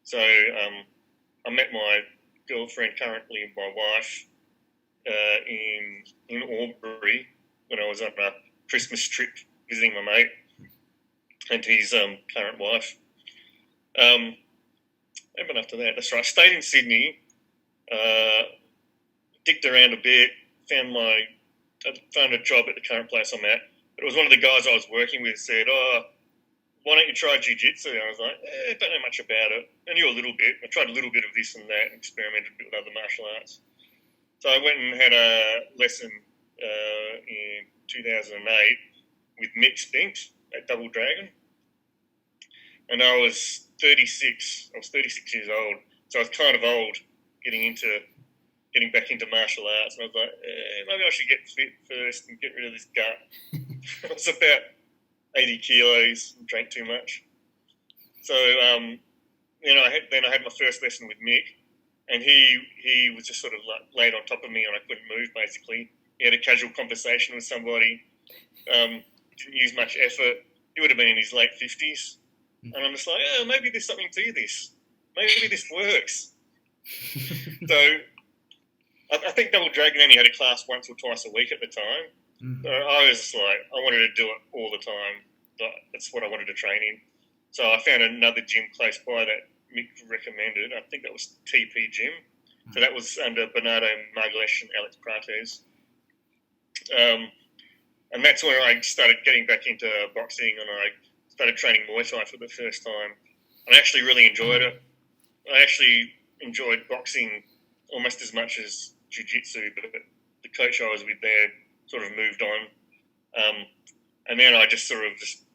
So I met my girlfriend, currently my wife, in Albury when I was on a Christmas trip visiting my mate and his current wife. Even after that, that's right. I stayed in Sydney, dicked around a bit, found a job at the current place I'm at. But it was one of the guys I was working with said, why don't you try jiu-jitsu? And I was like, I don't know much about it. I knew a little bit. I tried a little bit of this and that and experimented a bit with other martial arts. So I went and had a lesson in 2008 with Mick Spink at Double Dragon. And I was 36. I was 36 years old. So I was kind of old getting back into martial arts. And I was like, maybe I should get fit first and get rid of this gut. I was about 80 kilos and drank too much. So, I had my first lesson with Mick, and he was just sort of like laid on top of me and I couldn't move, basically. He had a casual conversation with somebody, didn't use much effort. He would have been in his late 50s. And I'm just like, maybe there's something to this. Maybe this works. So I think Double Dragon only had a class once or twice a week at the time. So I was just like, I wanted to do it all the time. That's what I wanted to train in. So I found another gym close by that Mick recommended. I think that was TP Gym. So that was under Bernardo Margalesh and Alex Prates. And that's where I started getting back into boxing, and I started training Muay Thai for the first time. I actually really enjoyed it. I actually enjoyed boxing almost as much as jiu-jitsu, but the coach I was with there sort of moved on. And then I just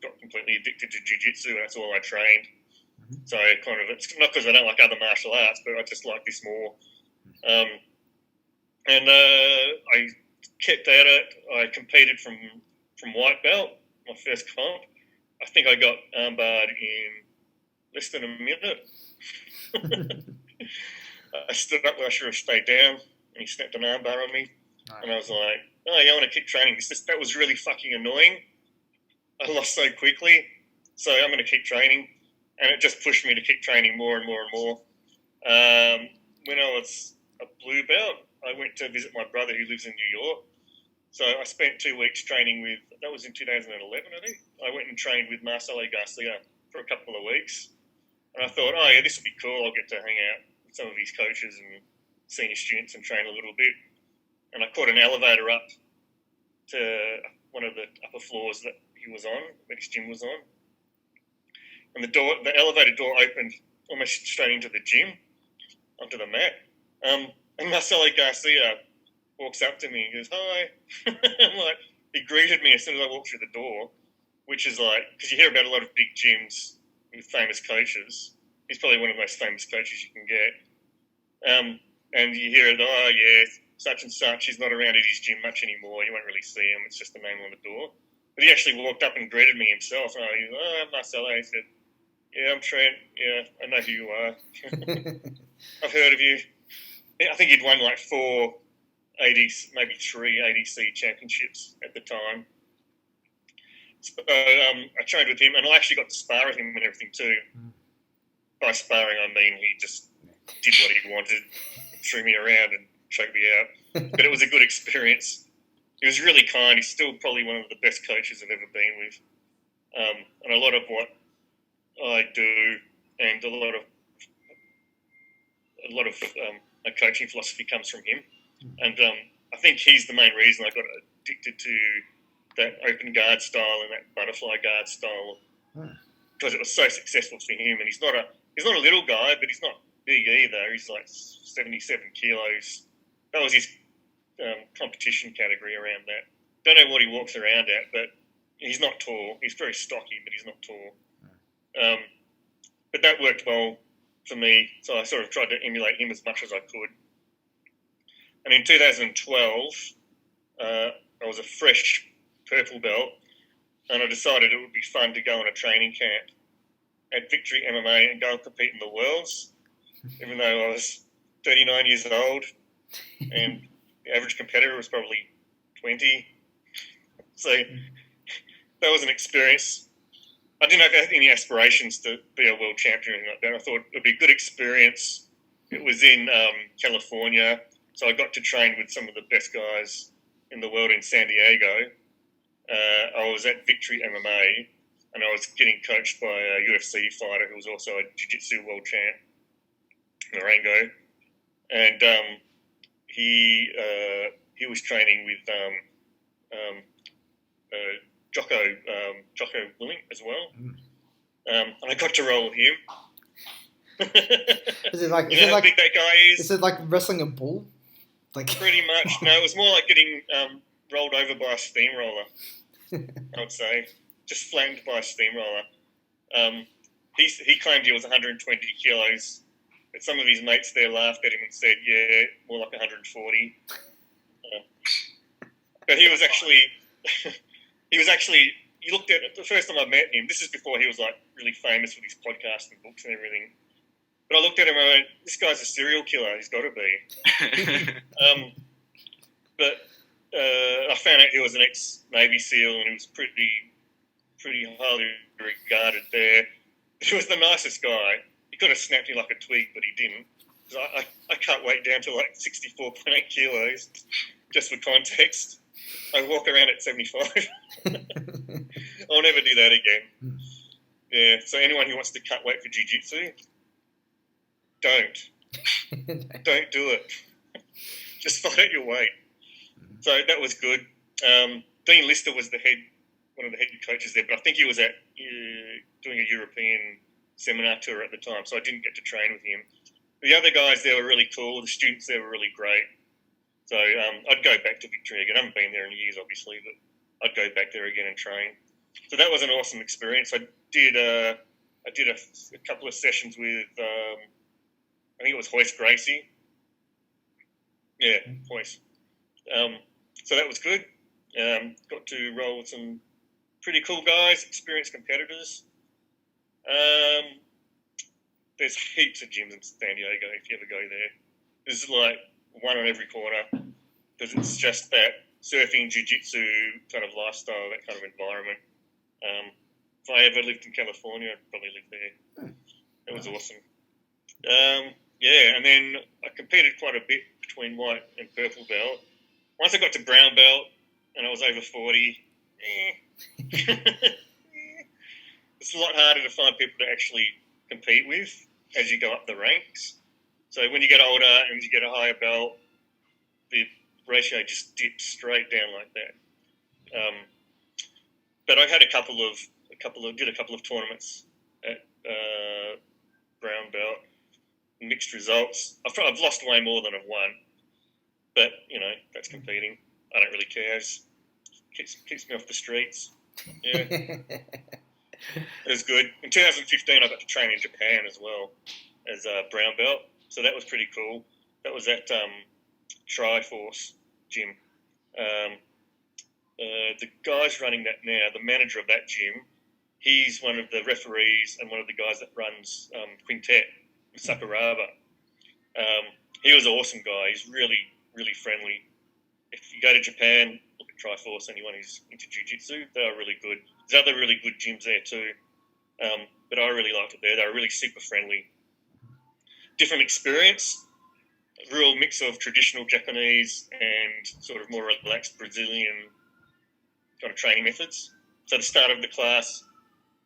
got completely addicted to jiu-jitsu, and that's all I trained. So it's not because I don't like other martial arts, but I just like this more. I kept at it. I competed from white belt, my first comp. I think I got armbarred in less than a minute. I stood up where I should have stayed down, and he snapped an armbar on me. Nice. And I was like, I want to keep training. That was really fucking annoying. I lost so quickly, so I'm going to keep training. And it just pushed me to keep training more and more and more. When I was a blue belt, I went to visit my brother who lives in New York. So I spent 2 weeks training that was in 2011, I think. I went and trained with Marcelo Garcia for a couple of weeks. And I thought, this will be cool. I'll get to hang out with some of his coaches and senior students and train a little bit. And I caught an elevator up to one of the upper floors that he was on, that his gym was on. And the elevator door opened almost straight into the gym, onto the mat. And Marcelo Garcia walks up to me and goes, hi. I'm like, he greeted me as soon as I walked through the door, which is like, because you hear about a lot of big gyms with famous coaches. He's probably one of the most famous coaches you can get. And you hear it, such and such. He's not around at his gym much anymore. You won't really see him. It's just the name on the door. But he actually walked up and greeted me himself. And he was, "Oh, Marcelo." He said, "Yeah, I'm Trent. Yeah, I know who you are. I've heard of you." Yeah, I think he'd won like 4 ADC, maybe 3 ADC championships at the time. So I trained with him, and I actually got to spar with him and everything too. By sparring, I mean he just did what he wanted, threw me around and choked me out. But it was a good experience. He was really kind. He's still probably one of the best coaches I've ever been with. And a lot of what I do and a lot of my coaching philosophy comes from him. And I think he's the main reason I got addicted to that open guard style and that butterfly guard style because it was so successful for him. And he's not a little guy, but he's not big either. He's like 77 kilos. That was his competition category around that. Don't know what he walks around at, but he's not tall. He's very stocky, but he's not tall. But that worked well for me, so I sort of tried to emulate him as much as I could. And in 2012, I was a fresh purple belt, and I decided it would be fun to go on a training camp at Victory MMA and go and compete in the Worlds, even though I was 39 years old, and the average competitor was probably 20. So that was an experience. I didn't have any aspirations to be a world champion or anything like that. I thought it would be a good experience. It was in California, so I got to train with some of the best guys in the world in San Diego. I was at Victory MMA, and I was getting coached by a UFC fighter who was also a jiu-jitsu world champ, Marengo. And he was training with Jocko Willink as well. And I got to roll with him. Is it like, how big that guy is? Is it like wrestling a bull? Like pretty much. No, it was more like getting rolled over by a steamroller, I would say. Just flattened by a steamroller. He claimed he was 120 kilos, but some of his mates there laughed at him and said, "Yeah, more like 140." But he was actually, you looked at it, the first time I met him, this is before he was like really famous with his podcast and books and everything. But I looked at him and I went, "This guy's a serial killer, he's got to be." But I found out he was an ex-Navy SEAL and he was pretty highly regarded there. He was the nicest guy. He could have snapped me like a twig, but he didn't. I cut weight down to like 64.8 kilos, just for context. I walk around at 75. I'll never do that again. Yeah, so anyone who wants to cut weight for jiu-jitsu, don't. Don't do it. Just fight at your weight. So that was good. Dean Lister was one of the head coaches there, but I think he was at doing a European seminar tour at the time, so I didn't get to train with him. The other guys there were really cool. The students there were really great. So I'd go back to Victoria again. I haven't been there in years, obviously, but I'd go back there again and train. So that was an awesome experience. I did a couple of sessions with, I think it was Hoist Gracie. Yeah, Hoist. So that was good. Got to roll with some pretty cool guys, experienced competitors. There's heaps of gyms in San Diego if you ever go there. There's like one on every corner because it's just that surfing, jiu-jitsu kind of lifestyle, that kind of environment. If I ever lived in California, I'd probably live there. It was awesome. Yeah, and then I competed quite a bit between white and purple belt. Once I got to brown belt and I was over 40, it's a lot harder to find people to actually compete with as you go up the ranks. So when you get older and you get a higher belt, the ratio just dips straight down like that. But I had did a couple of tournaments at brown belt, mixed results. I've lost way more than I've won, but that's competing. I don't really care. It keeps me off the streets. Yeah. It was good. In 2015, I got to train in Japan as well as a brown belt, so that was pretty cool. That was at Triforce gym. The guy's running that now, the manager of that gym, he's one of the referees and one of the guys that runs Quintet, Sakuraba. He was an awesome guy. He's really, really friendly. If you go to Japan, look at Triforce, anyone who's into jiu-jitsu, they are really good. There's other really good gyms there too. But I really liked it there. They were really super friendly. Different experience, a real mix of traditional Japanese and sort of more relaxed Brazilian kind of training methods. So at the start of the class,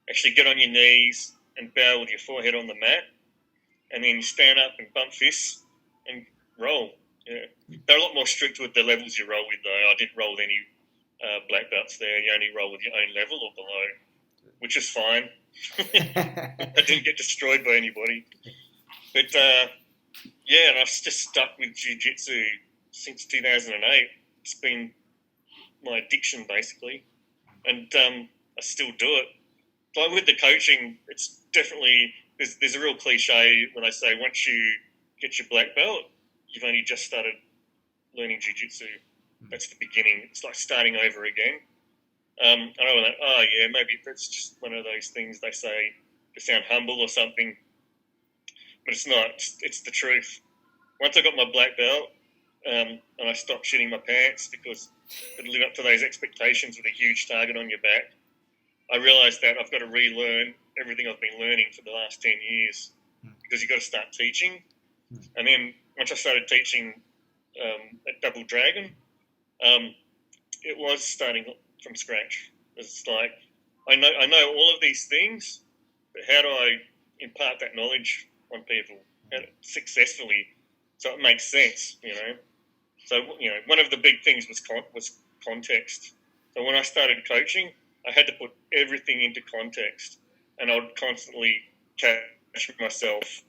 actually get on your knees and bow with your forehead on the mat, and then stand up and bump fists and roll. Yeah. They're a lot more strict with the levels you roll with, though. I didn't roll with any black belts there. You only roll with your own level or below, which is fine. I didn't get destroyed by anybody. But, yeah, and I've just stuck with jiu-jitsu since 2008. It's been my addiction, basically. And I still do it. Like with the coaching, it's definitely... There's a real cliche when I say once you get your black belt, you've only just started learning jiu-jitsu. That's the beginning. It's like starting over again. And I was like, oh, yeah, maybe that's just one of those things they say to sound humble or something. But it's not. It's the truth. Once I got my black belt and I stopped shitting my pants because it lived up to those expectations with a huge target on your back, I realised that I've got to relearn everything I've been learning for the last 10 years because you've got to start teaching. And then once I started teaching at Double Dragon, it was starting from scratch. It's like, I know all of these things, but how do I impart that knowledge on people successfully so it makes sense, you know? So, you know, one of the big things was context. So when I started coaching, I had to put everything into context, and I would constantly catch myself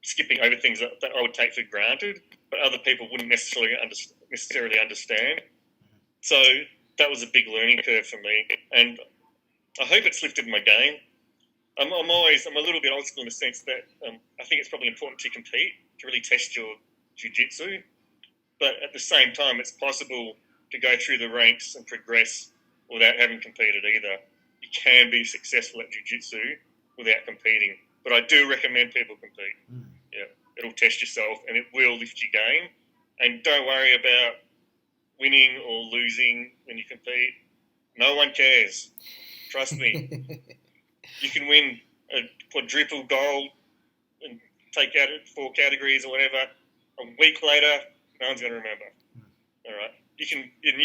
skipping over things that I would take for granted, but other people wouldn't necessarily understand. So that was a big learning curve for me, and I hope it's lifted my game. I'm a little bit old school in the sense that I think it's probably important to compete, to really test your jiu-jitsu, but at the same time, it's possible to go through the ranks and progress without having competed either. You can be successful at jiu-jitsu without competing, but I do recommend people compete. Yeah, it'll test yourself and it will lift your game. And don't worry about winning or losing when you compete. No one cares. Trust me. You can win a quadruple gold and take out 4 categories or whatever. A week later, no one's going to remember. All right. You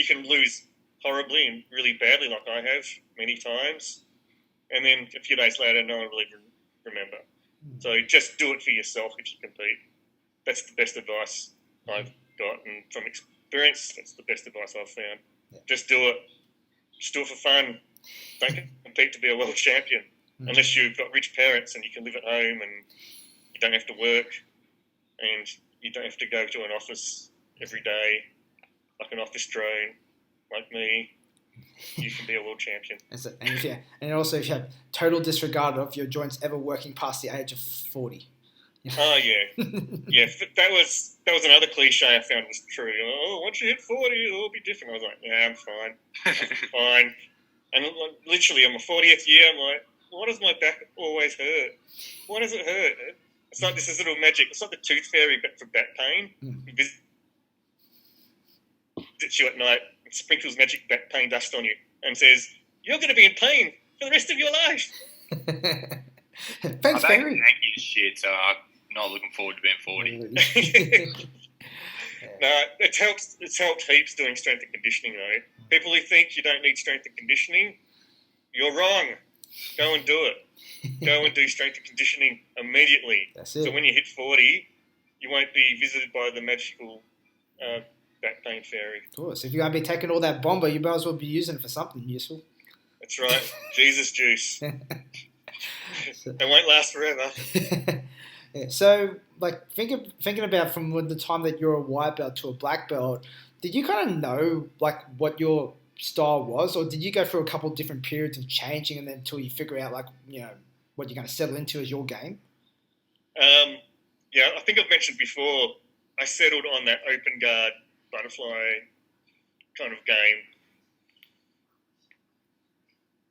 can lose horribly and really badly, like I have many times, and then a few days later, no one will even remember. So just do it for yourself if you compete. That's the best advice I've got, and from experience, that's the best advice I've found. Yeah. Just do it. Just do it for fun. Don't compete to be a world champion, unless you've got rich parents and you can live at home and you don't have to work and you don't have to go to an office every day like an office drone like me. You can be a world champion. And also if you have total disregard of your joints ever working past the age of 40. Oh, yeah. Yeah, that was another cliche I found was true. Oh, once you hit 40, it'll be different. I was like, yeah, I'm fine. I'm fine. And literally on my 40th year, I'm like, why does my back always hurt? Why does it hurt? It's like this is little magic. It's like the tooth fairy, but for back pain. He visits you at night and sprinkles magic back pain dust on you and says, you're going to be in pain for the rest of your life. Thanks, Fairy. Thank you, shit, so I'm not looking forward to being 40. No, it's helped heaps doing strength and conditioning, though. People who think you don't need strength and conditioning, you're wrong. Go and do it. Go and do strength and conditioning immediately. That's it. So when you hit 40, you won't be visited by the magical back pain fairy. Of course. If you're going to be taking all that bomber, you might as well be using it for something useful. That's right. Jesus juice. It won't last forever. Yeah. So, like, thinking about from the time that you're a white belt to a black belt, did you kind of know, like, what your style was, or did you go through a couple of different periods of changing and then until you figure out, like, you know, what you're going to settle into as your game? Yeah, I think I've mentioned before, I settled on that open guard butterfly kind of game.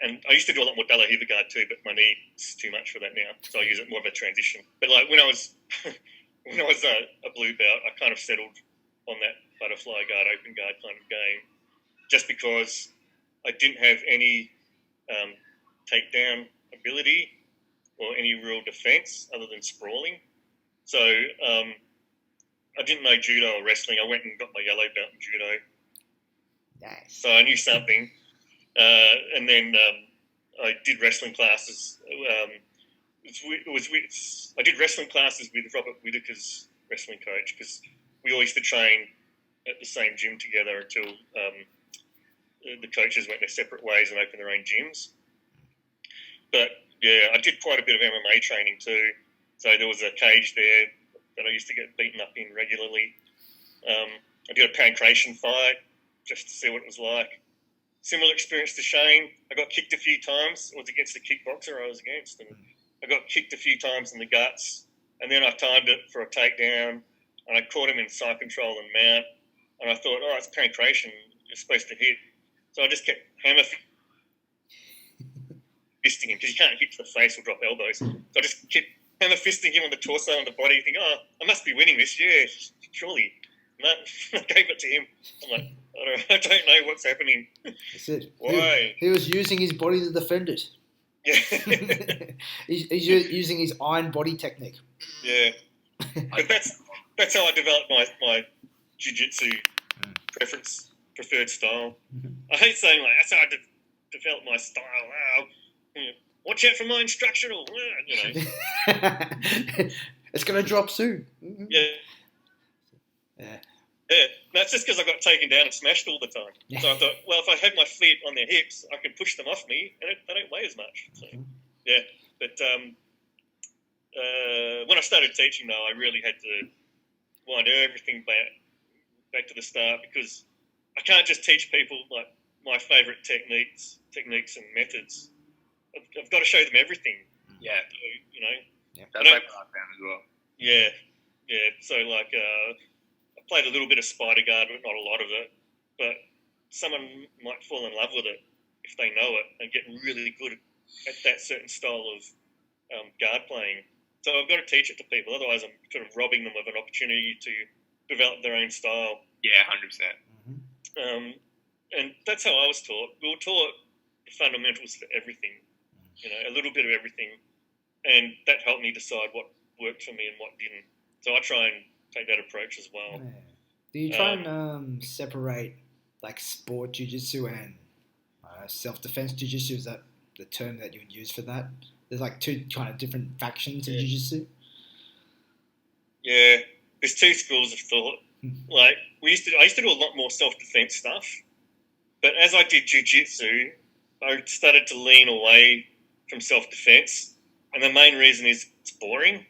And I used to do a lot more Delahiva guard too, but my knee's too much for that now, so I use it more of a transition. But like when I was a blue belt, I kind of settled on that butterfly guard, open guard kind of game, just because I didn't have any takedown ability or any real defense other than sprawling. So I didn't know judo or wrestling. I went and got my yellow belt in judo. Nice. So I knew something. And then I did wrestling classes. I did wrestling classes with Robert Whitaker's wrestling coach, because we all used to train at the same gym together until the coaches went their separate ways and opened their own gyms. But yeah, I did quite a bit of MMA training too. So there was a cage there that I used to get beaten up in regularly. I did a pancration fight just to see what it was like. Similar experience to Shane. I got kicked a few times. It was against the kickboxer I was against, and I got kicked a few times in the guts. And then I timed it for a takedown, and I caught him in side control and mount. And I thought, oh, it's pancration. You're supposed to hit. So I just kept hammer fisting him, because you can't hit to the face or drop elbows. So I just kept hammer fisting him on the torso and the body. You think, oh, I must be winning this. Yeah, surely. No, I gave it to him. I'm like, I don't know what's happening. That's it. Why? He was using his body to defend it. Yeah. he's using his iron body technique. Yeah. But that's how I developed my jiu-jitsu preferred style. I hate saying like that's how I developed my style. Wow. Watch out for my instructional. You know. It's gonna drop soon. Yeah. Yeah. Yeah, that's just because I got taken down and smashed all the time. So I thought, well, if I have my feet on their hips, I can push them off me, and they don't weigh as much. So, yeah. But when I started teaching, though, I really had to wind everything back to the start, because I can't just teach people like my favourite techniques and methods. I've got to show them everything. Yeah. You know. Yeah. That's like what I found as well. Yeah. Yeah. So like. I played a little bit of spider guard, but not a lot of it. But someone might fall in love with it if they know it and get really good at that certain style of guard playing. So I've got to teach it to people. Otherwise, I'm sort of robbing them of an opportunity to develop their own style. Yeah, 100%. And that's how I was taught. We were taught the fundamentals for everything, a little bit of everything. And that helped me decide what worked for me and what didn't. So I try and take that approach as well. Yeah. Do you try and separate like sport jiu-jitsu and self-defense jiu-jitsu? Is that the term that you would use for that? There's like two kind of different factions in jiu-jitsu. Yeah, there's two schools of thought. Like I used to do a lot more self-defense stuff, but as I did jiu-jitsu, I started to lean away from self-defense, and the main reason is it's boring.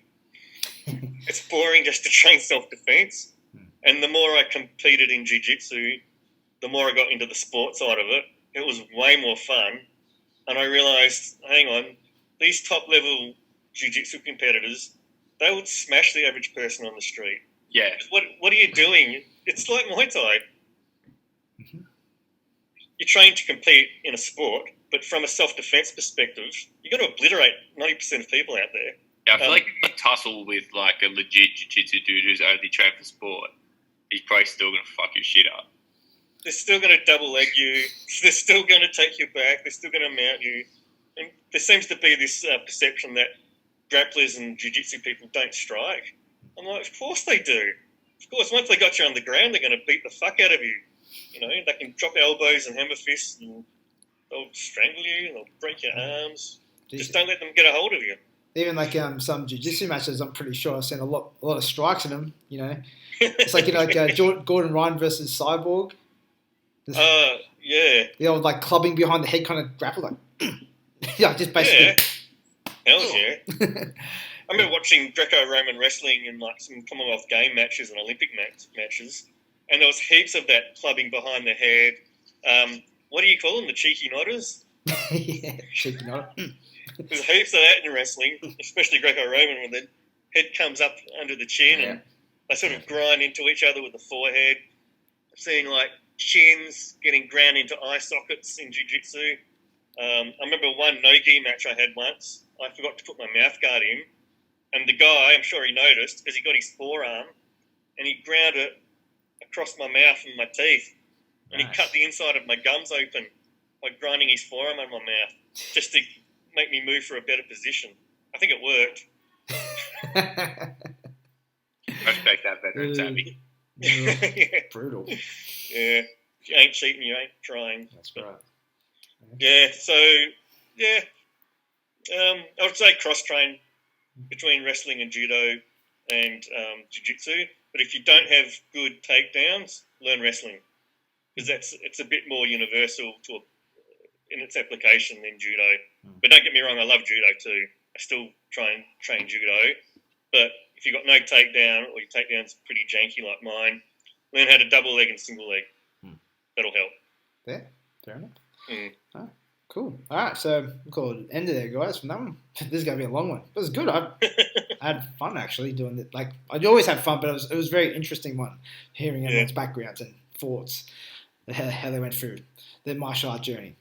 It's boring just to train self-defense. And the more I competed in jiu-jitsu, the more I got into the sport side of it. It was way more fun. And I realised, hang on, these top-level jiu-jitsu competitors, they would smash the average person on the street. Yeah. What are you doing? It's like Muay Thai. You're trained to compete in a sport, but from a self-defense perspective, you've got to obliterate 90% of people out there. Yeah, I feel like if you tussle with like a legit jiu-jitsu dude who's only trained for sport, he's probably still going to fuck your shit up. They're still going to double leg you. They're still going to take you back. They're still going to mount you. And there seems to be this perception that grapplers and jiu-jitsu people don't strike. I'm like, of course they do. Of course, once they got you on the ground, they're going to beat the fuck out of you. They can drop elbows and hammer fists, and they'll strangle you, and they'll break your arms. Just don't let them get a hold of you. Even like some jiu-jitsu matches, I'm pretty sure I've seen a lot of strikes in them. It's like Gordon Ryan versus Cyborg. Yeah. Like clubbing behind the head, kind of grapple, like yeah, just basically. Yeah. Hell yeah. I remember watching Greco-Roman wrestling in like some Commonwealth Game matches and Olympic matches, and there was heaps of that clubbing behind the head. What do you call them? The cheeky nodders. Yeah, cheeky nodder. There's heaps of that in wrestling, especially Greco-Roman, where they head comes up under the chin, and they sort of grind into each other with the forehead. I've seen like chins getting ground into eye sockets in jiu-jitsu. I remember one no-gi match I had once. I forgot to put my mouth guard in, and the guy, I'm sure he noticed, because he got his forearm, and he ground it across my mouth and my teeth, and he cut the inside of my gums open by grinding his forearm on my mouth, just to make me move for a better position. I think it worked. Respect that veteran, Tabby. Yeah. Brutal. Yeah. If you ain't cheating, you ain't trying. That's right. Yeah, so, yeah. I would say cross-train between wrestling and judo and jiu-jitsu. But if you don't have good takedowns, learn wrestling. Because it's a bit more universal in its application than judo. But don't get me wrong, I love judo too. I still try and train judo. But if you've got no takedown, or your takedown's pretty janky like mine, learn how to double leg and single leg. That'll help. Yeah, fair enough. Oh, cool. All right, so we'll call it end of there, guys. From that one, this is going to be a long one. But it was good. I had fun actually doing it. Like I always had fun, but it was a very interesting one, hearing everyone's backgrounds and thoughts, how they went through their martial art journey.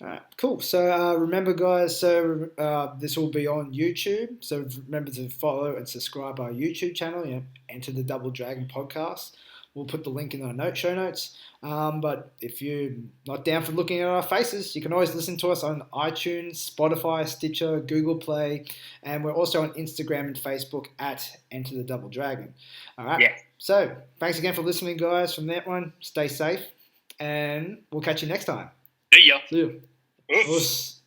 All right, cool. So remember, guys, this will be on YouTube. So remember to follow and subscribe our YouTube channel, Enter the Double Dragon podcast. We'll put the link in our show notes. But if you're not down for looking at our faces, you can always listen to us on iTunes, Spotify, Stitcher, Google Play, and we're also on Instagram and Facebook at Enter the Double Dragon. All right. Yeah. So thanks again for listening, guys. From that one, stay safe, and we'll catch you next time. See ya. See you. Oof.